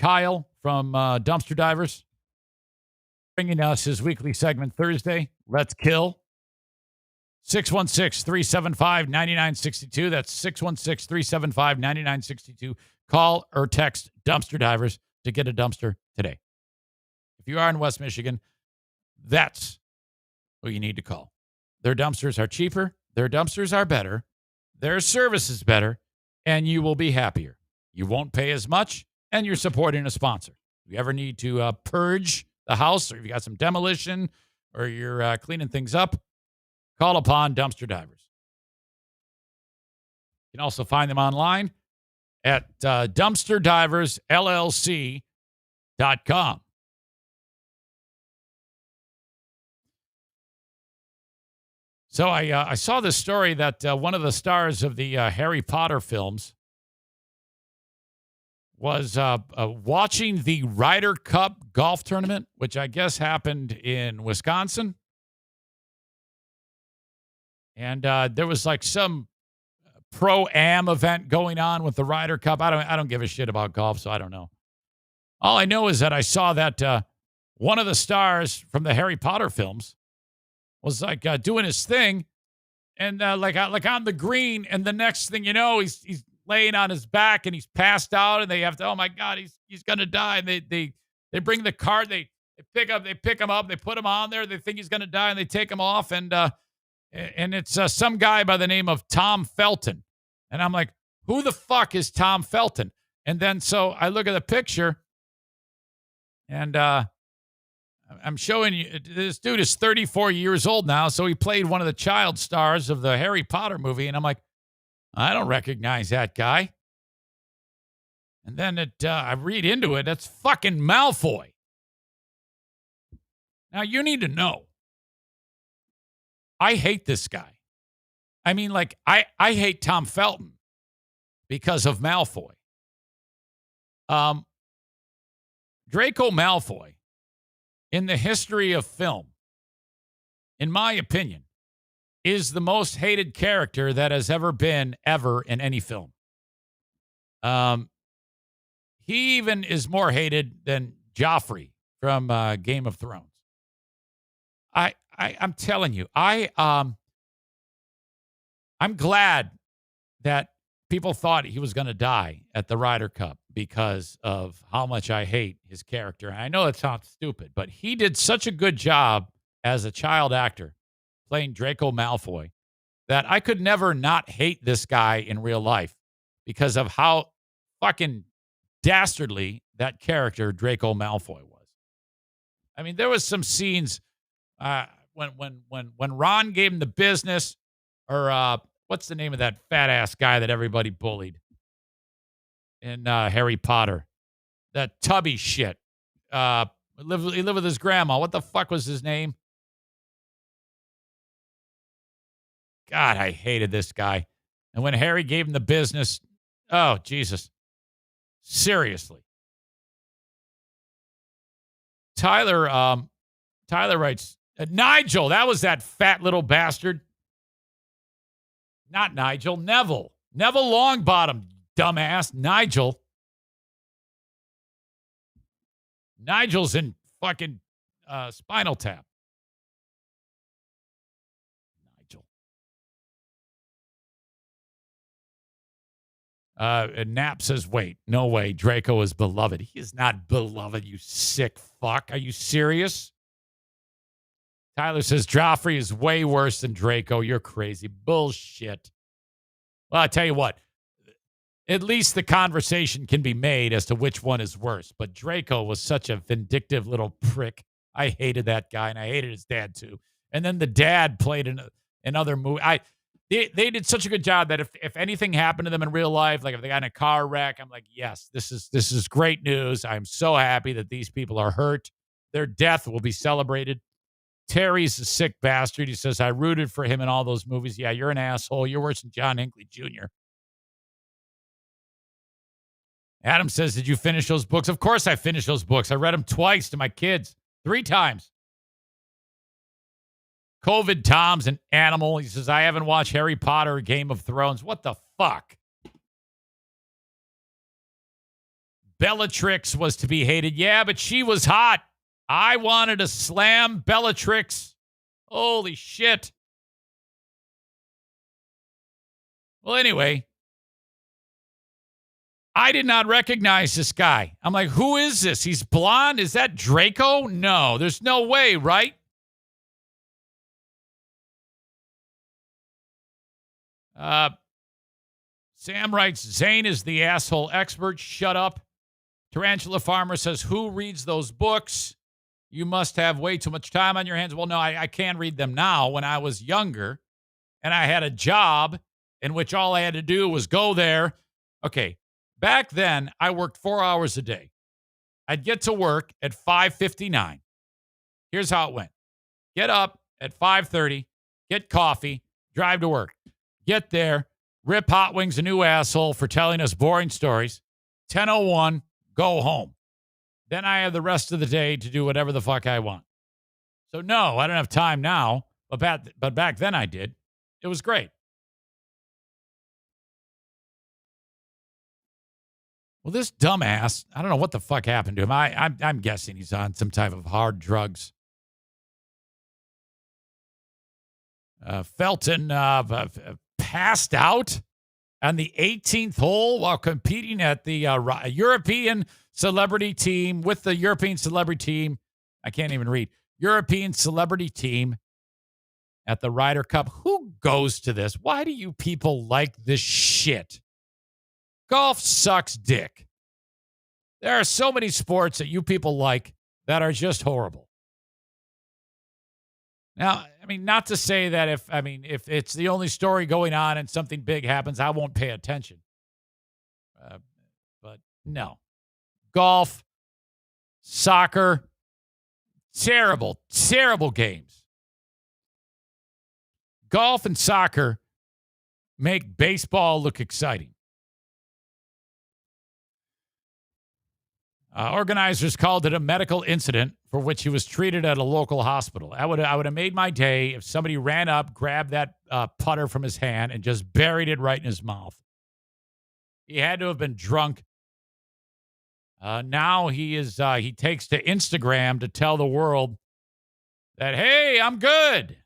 Kyle from Dumpster Divers bringing us his weekly segment Thursday, Let's Kill. 616-375-9962. That's 616-375-9962. Call or text Dumpster Divers to get a dumpster today. If you are in West Michigan, that's who you need to call. Their dumpsters are cheaper. Their dumpsters are better. Their service is better, and you will be happier. You won't pay as much, and you're supporting a sponsor. If you ever need to purge the house, or if you got some demolition, or you're cleaning things up, call upon Dumpster Divers. You can also find them online at dumpsterdiversllc.com. So I saw this story that one of the stars of the Harry Potter films was watching the Ryder Cup golf tournament, which I guess happened in Wisconsin. And there was like some pro-am event going on with the Ryder Cup. I don't give a shit about golf, so I don't know. All I know is that I saw that one of the stars from the Harry Potter films was like doing his thing, and like on the green, and the next thing you know, he's laying on his back and he's passed out, and they have to, oh my God, he's gonna die. And they bring the cart, they pick him up, they put him on there, they think he's gonna die, and they take him off, and it's some guy by the name of Tom Felton, and I'm like, who the fuck is Tom Felton? And then so I look at the picture, and I'm showing you, this dude is 34 years old now, so he played one of the child stars of the Harry Potter movie, and I'm like, I don't recognize that guy. And then I read into it, that's fucking Malfoy. Now, you need to know, I hate this guy. I mean, like, I hate Tom Felton because of Malfoy. Draco Malfoy, in the history of film, in my opinion, is the most hated character that has ever been in any film. He even is more hated than Joffrey from Game of Thrones. I'm telling you, I'm glad that people thought he was going to die at the Ryder Cup because of how much I hate his character. And I know it sounds stupid, but he did such a good job as a child actor playing Draco Malfoy that I could never not hate this guy in real life because of how fucking dastardly that character Draco Malfoy was. I mean, there was some scenes when Ron gave him the business, or what's the name of that fat ass guy that everybody bullied in Harry Potter? That tubby shit. He lived with his grandma. What the fuck was his name? God, I hated this guy. And when Harry gave him the business, oh, Jesus. Seriously. Tyler writes, Nigel, that was that fat little bastard. Not Nigel, Neville. Neville Longbottom, dumbass. Nigel's in fucking Spinal Tap. Nigel. And Knapp says, wait, no way. Draco is beloved. He is not beloved, you sick fuck. Are you serious? Tyler says, Joffrey is way worse than Draco. You're crazy. Bullshit. Well, I tell you what. At least the conversation can be made as to which one is worse. But Draco was such a vindictive little prick. I hated that guy, and I hated his dad, too. And then the dad played in another movie. They did such a good job that if anything happened to them in real life, like if they got in a car wreck, I'm like, yes, this is great news. I'm so happy that these people are hurt. Their death will be celebrated. Terry's a sick bastard. He says, I rooted for him in all those movies. Yeah, you're an asshole. You're worse than John Hinckley Jr. Adam says, did you finish those books? Of course I finished those books. I read them twice to my kids. 3 times. COVID Tom's an animal. He says, I haven't watched Harry Potter or Game of Thrones. What the fuck? Bellatrix was to be hated. Yeah, but she was hot. I wanted to slam Bellatrix. Holy shit. Well, anyway, I did not recognize this guy. I'm like, who is this? He's blonde? Is that Draco? No, there's no way, right? Sam writes, Zane is the asshole expert. Shut up. Tarantula Farmer says, who reads those books? You must have way too much time on your hands. Well, no, I can read them now. When I was younger and I had a job in which all I had to do was go there. Okay, back then I worked 4 hours a day. I'd get to work at 5:59. Here's how it went. Get up at 5:30, get coffee, drive to work. Get there, rip Hot Wings a new asshole for telling us boring stories. 10:01, go home. Then I have the rest of the day to do whatever the fuck I want. So no, I don't have time now, but back then I did. It was great. Well, this dumbass, I don't know what the fuck happened to him. I'm guessing he's on some type of hard drugs. Felton passed out on the 18th hole while competing at the European celebrity team with the European celebrity team. I can't even read. European celebrity team at the Ryder Cup. Who goes to this? Why do you people like this shit? Golf sucks dick. There are so many sports that you people like that are just horrible. Now, I mean, not to say that if it's the only story going on and something big happens, I won't pay attention. But no. Golf, soccer, terrible, terrible games. Golf and soccer make baseball look exciting. Organizers called it a medical incident for which he was treated at a local hospital. I would have made my day if somebody ran up, grabbed that putter from his hand, and just buried it right in his mouth. He had to have been drunk. Now he takes to Instagram to tell the world that, hey, I'm good.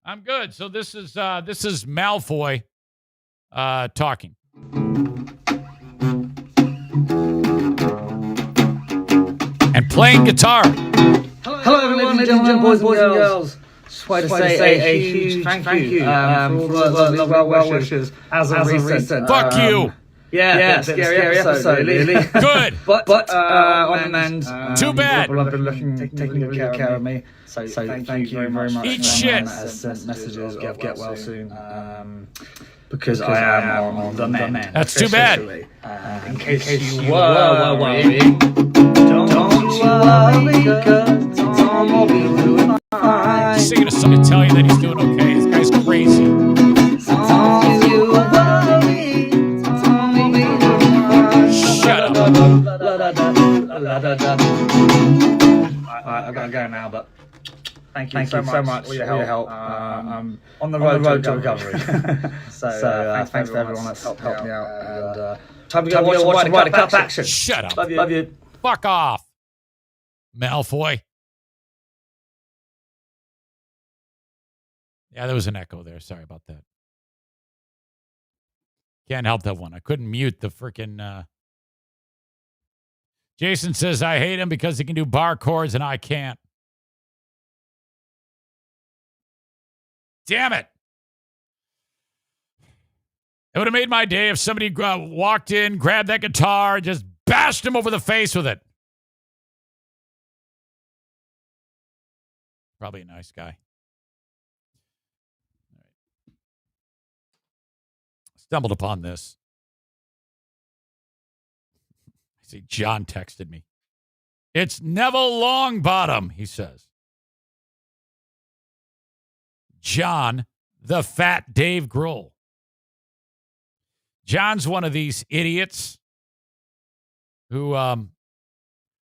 I'm good. So this is Malfoy talking. And playing guitar. Hello everyone, ladies and gentlemen, boys and girls. Just wanted to say a huge thank you for all the well wishes as of recent. Fuck you. Yeah, scary episode, really. Good. but on the mend. Too bad. People have been taking good care of me. So thank you very much. Eat shit. Sent messages of get well soon. Because I am on the mend. That's too bad. In case you were worrying. Don't you worry, cause Tom will be doing fine. Singing a song to tell you that he's doing okay. This guy's crazy. Don't you worry, Tom will be doing fine. Shut up. Alright, I've got to go now, but thank you so much for your help. I'm on the road to recovery. so thanks to everyone that's helped me out. And time to go watch Ryder Cup action. Shut up. Love you. Fuck off, Malfoy. Yeah, there was an echo there. Sorry about that. Can't help that one. I couldn't mute the freaking... Jason says, I hate him because he can do bar chords and I can't. Damn it. It would have made my day if somebody walked in, grabbed that guitar, just bashed him over the face with it. Probably a nice guy. Stumbled upon this. I see John texted me. It's Neville Longbottom, he says. John, the fat Dave Grohl. John's one of these idiots who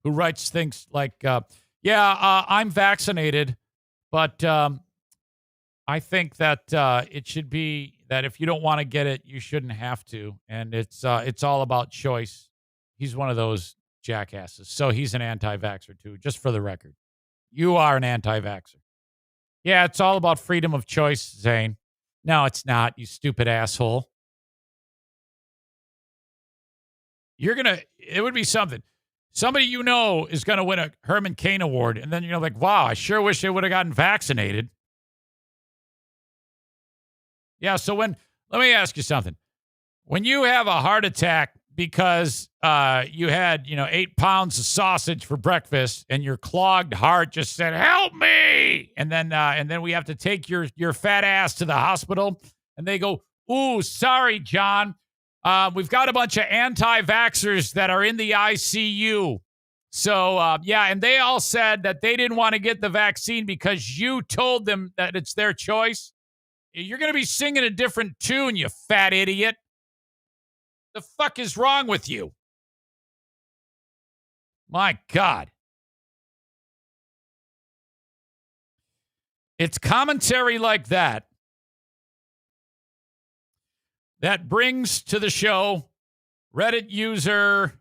writes things like, I'm vaccinated, but I think that it should be that if you don't want to get it, you shouldn't have to. And it's all about choice. He's one of those jackasses. So he's an anti-vaxxer too, just for the record. You are an anti-vaxxer. Yeah, it's all about freedom of choice, Zane. No, it's not, you stupid asshole. It would be something. Somebody you know is going to win a Herman Cain Award, and then you're like, wow, I sure wish they would have gotten vaccinated. Yeah, so let me ask you something. When you have a heart attack because you had, 8 pounds of sausage for breakfast and your clogged heart just said, help me, and then we have to take your fat ass to the hospital, and they go, ooh, sorry, John. We've got a bunch of anti-vaxxers that are in the ICU. So, and they all said that they didn't want to get the vaccine because you told them that it's their choice. You're going to be singing a different tune, you fat idiot. The fuck is wrong with you? My God. It's commentary like that that brings to the show Reddit user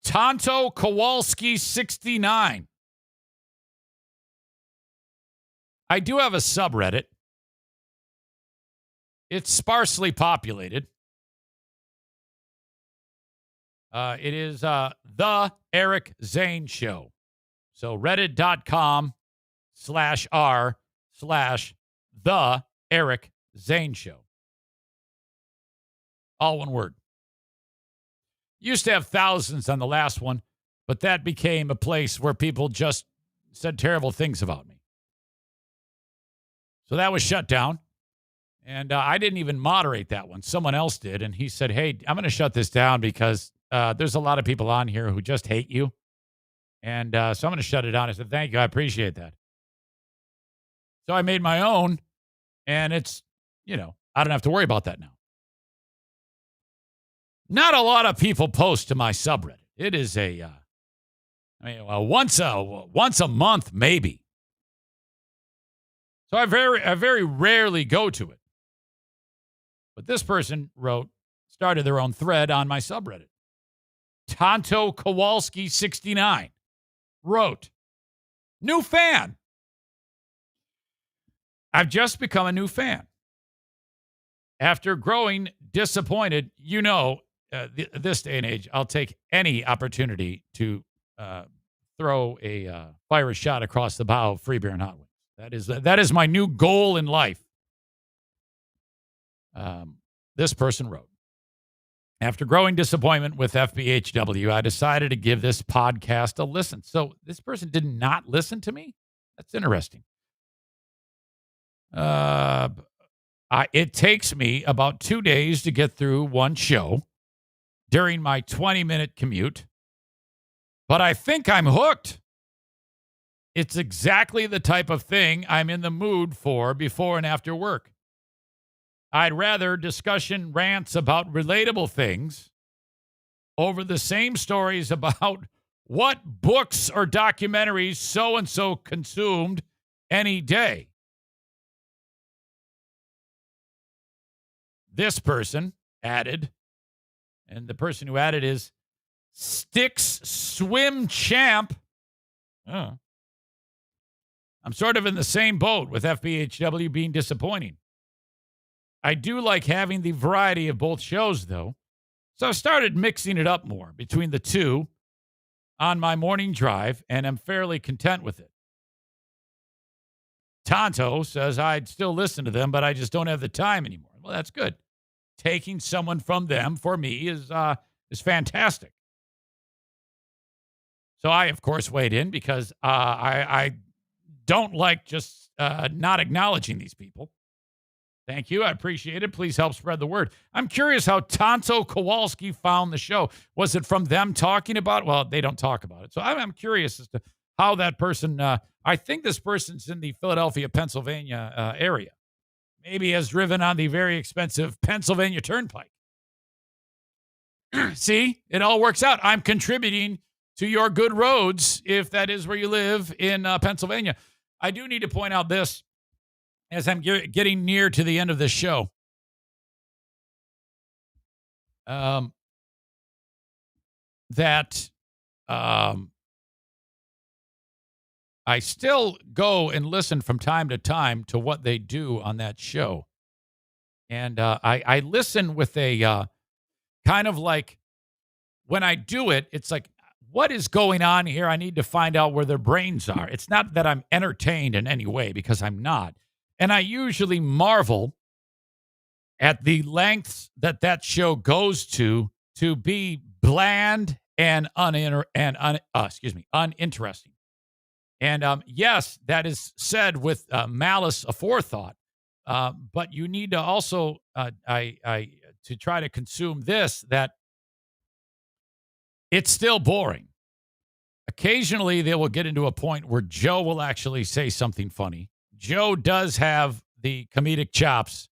Tonto Kowalski 69. I do have a subreddit. It's sparsely populated. It is The Eric Zane Show. So reddit.com/r/The Eric Zane Show. All one word. Used to have thousands on the last one, but that became a place where people just said terrible things about me. So that was shut down. And I didn't even moderate that one. Someone else did. And he said, hey, I'm going to shut this down because there's a lot of people on here who just hate you. And so I'm going to shut it down. I said, thank you. I appreciate that. So I made my own. And it's, I don't have to worry about that now. Not a lot of people post to my subreddit. It is once a month, maybe. So I very rarely go to it. But this person started their own thread on my subreddit. Tonto Kowalski 69 wrote, new fan. I've just become a new fan. After growing disappointed, this day and age, I'll take any opportunity to throw fire a shot across the bow of free beer and hot wings. That is my new goal in life. This person wrote, after growing disappointment with FBHW, I decided to give this podcast a listen. So this person did not listen to me? That's interesting. It takes me about 2 days to get through one show during my 20-minute commute, but I think I'm hooked. It's exactly the type of thing I'm in the mood for before and after work. I'd rather discussion rants about relatable things over the same stories about what books or documentaries so-and-so consumed any day. This person added, and the person who added is Sticks Swim Champ. I'm sort of in the same boat with FBHW being disappointing. I do like having the variety of both shows, though, so I've started mixing it up more between the two on my morning drive, and I'm fairly content with it. Tonto says I'd still listen to them, but I just don't have the time anymore. Well, that's good. Taking someone from them for me is fantastic. So I, of course, weighed in because I don't like just not acknowledging these people. Thank you. I appreciate it. Please help spread the word. I'm curious how Tonto Kowalski found the show. Was it from them talking about it? Well, they don't talk about it. So I'm curious as to how that person, I think this person's in the Philadelphia, Pennsylvania area. Maybe has driven on the very expensive Pennsylvania Turnpike. See, it all works out. I'm contributing to your good roads if that is where you live in Pennsylvania. I do need to point out this as I'm getting near to the end of this show. That I still go and listen from time to time to what they do on that show. And I listen with a kind of like, when I do it, it's like, what is going on here? I need to find out where their brains are. It's not that I'm entertained in any way, because I'm not. And I usually marvel at the lengths that show goes to be bland and uninteresting. And yes, that is said with malice aforethought. But you need to also, to try to consume this, that it's still boring. Occasionally, they will get into a point where Joe will actually say something funny. Joe does have the comedic chops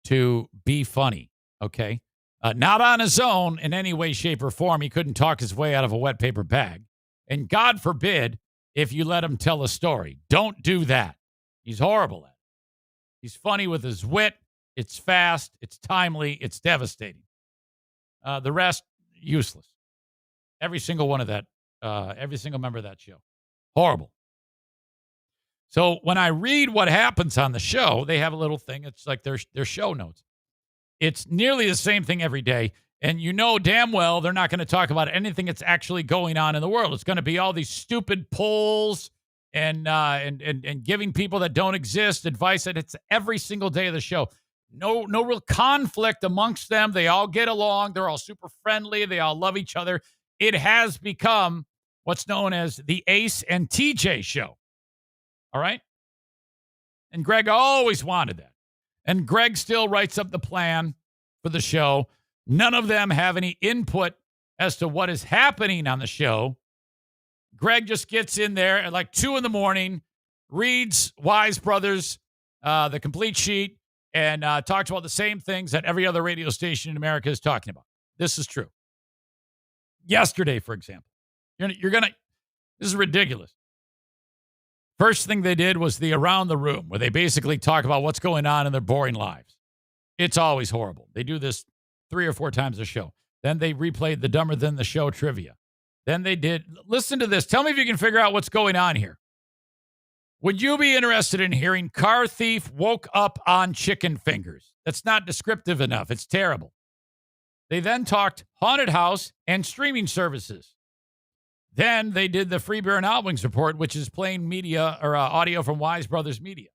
to be funny, okay? Not on his own in any way, shape, or form. He couldn't talk his way out of a wet paper bag. And God forbid if you let him tell a story. Don't do that. He's horrible at it. He's funny with his wit. It's fast. It's timely. It's devastating. The rest, useless. Every single one of that, every single member of that show. Horrible. So when I read what happens on the show, they have a little thing. It's like their show notes. It's nearly the same thing every day. And you know damn well they're not going to talk about anything that's actually going on in the world. It's going to be all these stupid polls and giving people that don't exist advice. And it's every single day of the show. No real conflict amongst them. They all get along. They're all super friendly. They all love each other. It has become what's known as the Ace and TJ show. All right? And Greg always wanted that. And Greg still writes up the plan for the show. None of them have any input as to what is happening on the show. Greg just gets in there at like 2 a.m, reads Wise Brothers, the complete sheet, and talks about the same things that every other radio station in America is talking about. This is true. Yesterday, for example, this is ridiculous. First thing they did was the Around the Room, where they basically talk about what's going on in their boring lives. It's always horrible. They do this 3 or 4 times a show. Then they replayed the Dumber Than the Show trivia. Then they did, listen to this. Tell me if you can figure out what's going on here. Would you be interested in hearing car thief woke up on chicken fingers? That's not descriptive enough. It's terrible. They then talked haunted house and streaming services. Then they did the Free Beer and Hot Wings report, which is playing media or audio from Wise Brothers Media.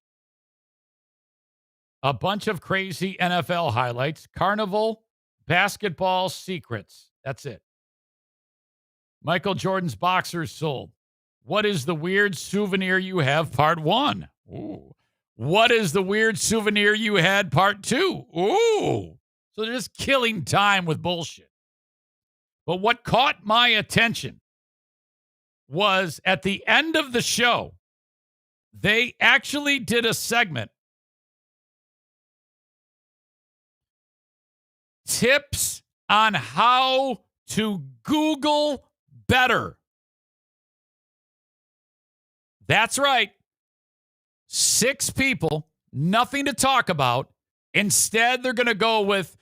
A bunch of crazy NFL highlights, carnival, basketball secrets. That's it. Michael Jordan's boxers sold. What is the weird souvenir you have? Part 1. Ooh. What is the weird souvenir you had? Part 2. Ooh. So they're just killing time with bullshit. But what caught my attention was at the end of the show, they actually did a segment. Tips on how to Google better. That's right. 6 people, nothing to talk about. Instead, they're going to go with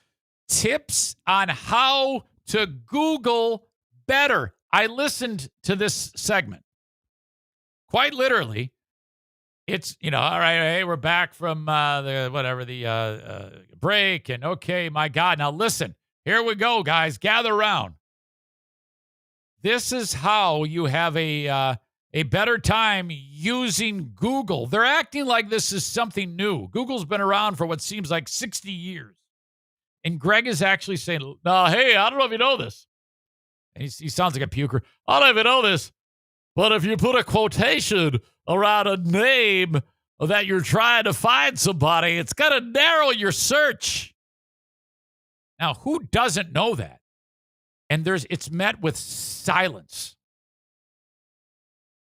tips on how to Google better. I listened to this segment. Quite literally, it's, all right, hey, we're back from the break. And okay, my God. Now listen, here we go, guys. Gather around. This is how you have a better time using Google. They're acting like this is something new. Google's been around for what seems like 60 years. And Greg is actually saying, hey, I don't know if you know this. And he sounds like a puker. I don't even know this. But if you put a quotation around a name that you're trying to find somebody, it's going to narrow your search. Now, who doesn't know that? And it's met with silence.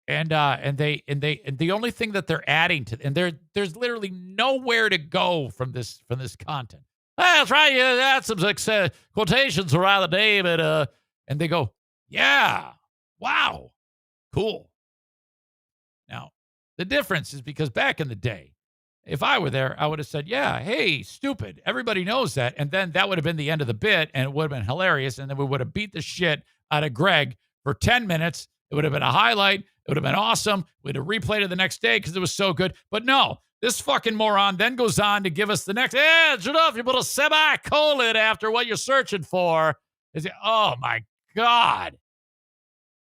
And the only thing that they're adding to, and there's literally nowhere to go from this content. That's right. Yeah, that's some quotations around the name, and they go, yeah, wow, cool. Now, the difference is because back in the day, if I were there, I would have said, yeah, hey, stupid. Everybody knows that. And then that would have been the end of the bit, and it would have been hilarious. And then we would have beat the shit out of Greg for 10 minutes. It would have been a highlight. It would have been awesome. We'd have replayed it the next day because it was so good. But no, this fucking moron then goes on to give us the next, if you put a semicolon after what you're searching for. Oh, my God.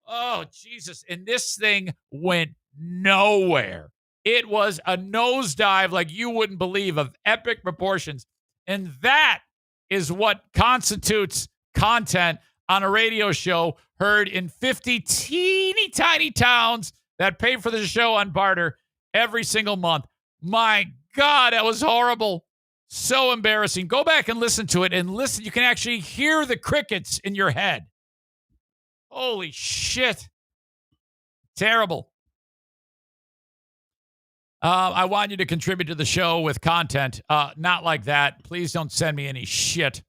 Oh, Jesus. And this thing went nowhere. It was a nosedive like you wouldn't believe, of epic proportions. And that is what constitutes content on a radio show heard in 50 teeny tiny towns that pay for the show on barter every single month. My God, that was horrible. So embarrassing. Go back and listen to it, and listen. You can actually hear the crickets in your head. Holy shit. Terrible. I want you to contribute to the show with content. Not like that. Please don't send me any shit.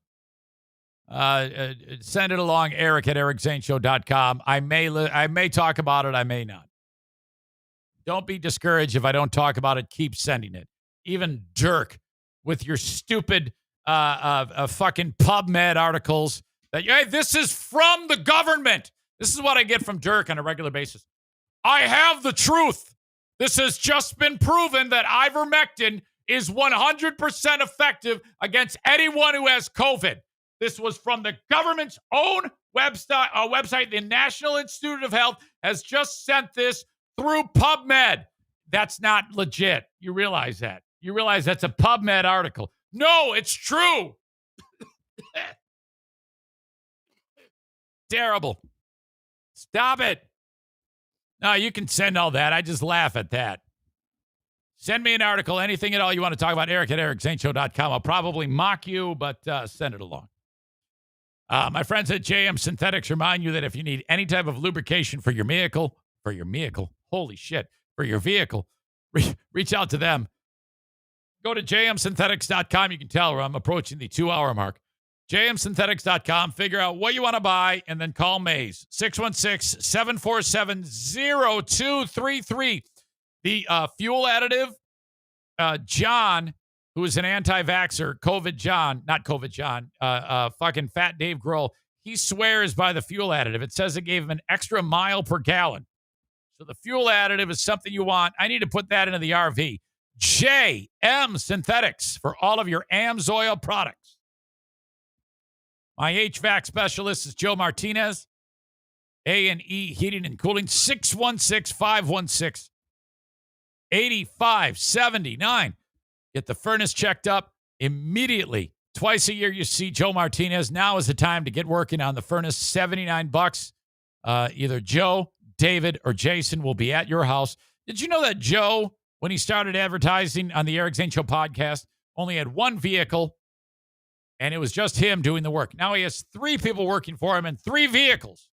Send it along, Eric at ericzaneshow.com. I may talk about it. I may not. Don't be discouraged if I don't talk about it. Keep sending it. Even Dirk with your stupid fucking PubMed articles that, hey, this is from the government. This is what I get from Dirk on a regular basis. I have the truth. This has just been proven that ivermectin is 100% effective against anyone who has COVID. This was from the government's own website. The National Institute of Health has just sent this through PubMed. That's not legit. You realize that. You realize that's a PubMed article. No, it's true. Terrible. Stop it. No, you can send all that. I just laugh at that. Send me an article, anything at all you want to talk about, Eric at ericzaneshow.com. I'll probably mock you, but send it along. My friends at JM Synthetics remind you that if you need any type of lubrication for your vehicle, holy shit, for your vehicle, reach out to them. Go to jmsynthetics.com. You can tell I'm approaching the 2-hour mark. jmsynthetics.com. Figure out what you want to buy, and then call Maze. 616-747-0233. The fuel additive, John, who is an anti-vaxxer, fucking Fat Dave Grohl, he swears by the fuel additive. It says it gave him an extra mile per gallon. So the fuel additive is something you want. I need to put that into the RV. JM Synthetics for all of your AMSOIL products. My HVAC specialist is Joe Martinez. A&E Heating and Cooling, 616-516-8579. Get the furnace checked up immediately. Twice a year you see Joe Martinez. Now is the time to get working on the furnace. $79. Either Joe, David, or Jason will be at your house. Did you know that Joe, when he started advertising on the Eric Zane Show podcast, only had one vehicle, and it was just him doing the work? Now he has 3 people working for him and 3 vehicles.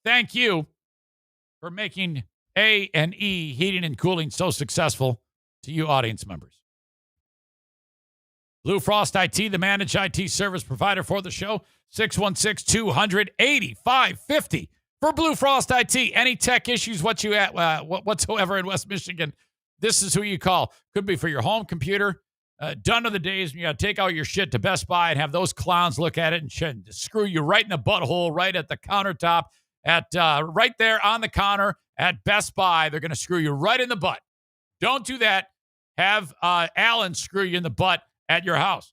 Thank you for making A&E Heating and Cooling so successful to you audience members. Blue Frost IT, the managed IT service provider for the show, 616-200-8550. For Blue Frost IT, any tech issues whatsoever in West Michigan, this is who you call. Could be for your home computer. Done are the days when you got to take all your shit to Best Buy and have those clowns look at it and screw you right in the butthole, right at the countertop, right there on the counter at Best Buy. They're going to screw you right in the butt. Don't do that. Have Alan screw you in the butt at your house.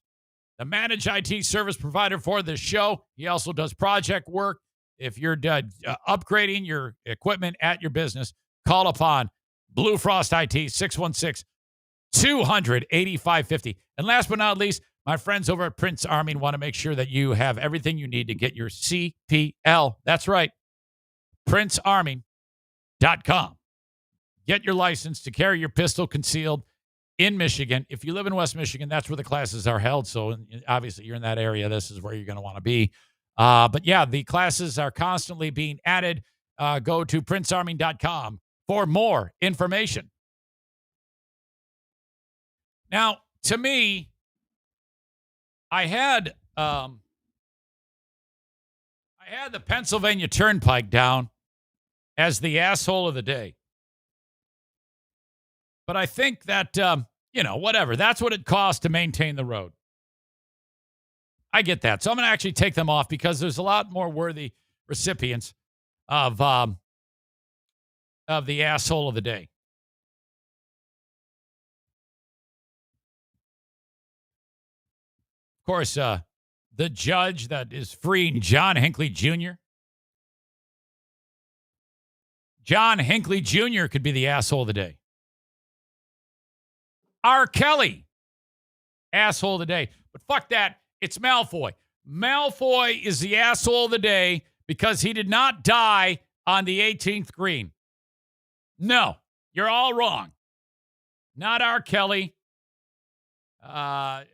The managed IT service provider for this show. He also does project work. If you're upgrading your equipment at your business, call upon Blue Frost IT, 616-200-8550. And last but not least, my friends over at Prince Arming want to make sure that you have everything you need to get your CPL. That's right. PrinceArming.com. Get your license to carry your pistol concealed in Michigan. If you live in West Michigan, that's where the classes are held. So obviously you're in that area. This is where you're going to want to be. But yeah, the classes are constantly being added. Go to princearming.com for more information. Now, to me, I had the Pennsylvania Turnpike down as the asshole of the day. But I think that, whatever. That's what it costs to maintain the road. I get that. So I'm going to actually take them off because there's a lot more worthy recipients of the asshole of the day. Of course, the judge that is freeing John Hinckley Jr. John Hinckley Jr. could be the asshole of the day. R. Kelly, asshole of the day. But fuck that. It's Malfoy. Malfoy is the asshole of the day because he did not die on the 18th green. No, you're all wrong. Not R. Kelly. Not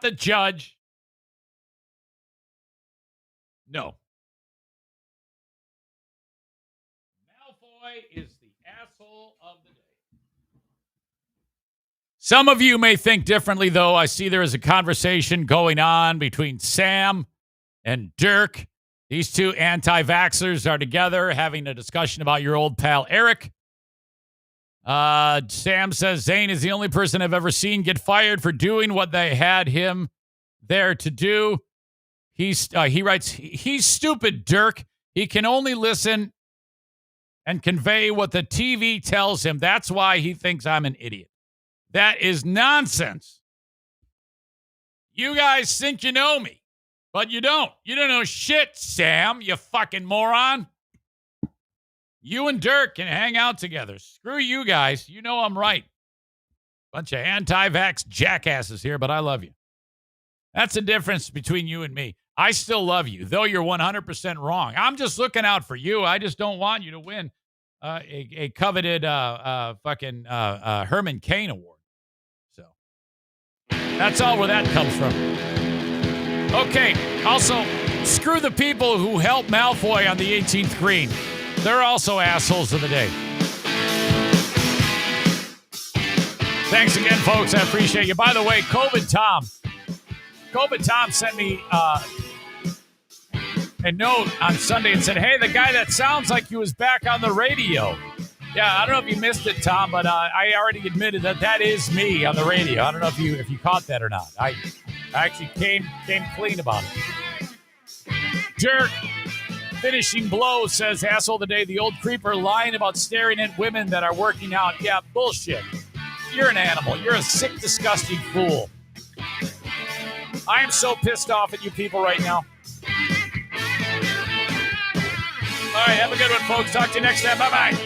the judge. No. Malfoy is the asshole of the day. Some of you may think differently, though. I see there is a conversation going on between Sam and Dirk. These two anti-vaxxers are together having a discussion about your old pal, Eric. Sam says, Zane is the only person I've ever seen get fired for doing what they had him there to do. He writes, he's stupid, Dirk. He can only listen and convey what the TV tells him. That's why he thinks I'm an idiot. That is nonsense. You guys think you know me, but you don't. You don't know shit, Sam, you fucking moron. You and Dirk can hang out together. Screw you guys. You know I'm right. Bunch of anti-vax jackasses here, but I love you. That's the difference between you and me. I still love you, though you're 100% wrong. I'm just looking out for you. I just don't want you to win a coveted fucking Herman Cain Award. So that's all where that comes from. Okay, also, screw the people who helped Malfoy on the 18th green. They're also assholes of the day. Thanks again, folks. I appreciate you. By the way, COVID Tom sent me a note on Sunday and said, hey, the guy that sounds like he was back on the radio. Yeah, I don't know if you missed it, Tom, but I already admitted that is me on the radio. I don't know if you caught that or not. I actually came clean about it. Dirk, finishing blow, says, asshole of the day, the old creeper lying about staring at women that are working out. Yeah, bullshit. You're an animal. You're a sick, disgusting fool. I am so pissed off at you people right now. All right, have a good one, folks. Talk to you next time. Bye-bye.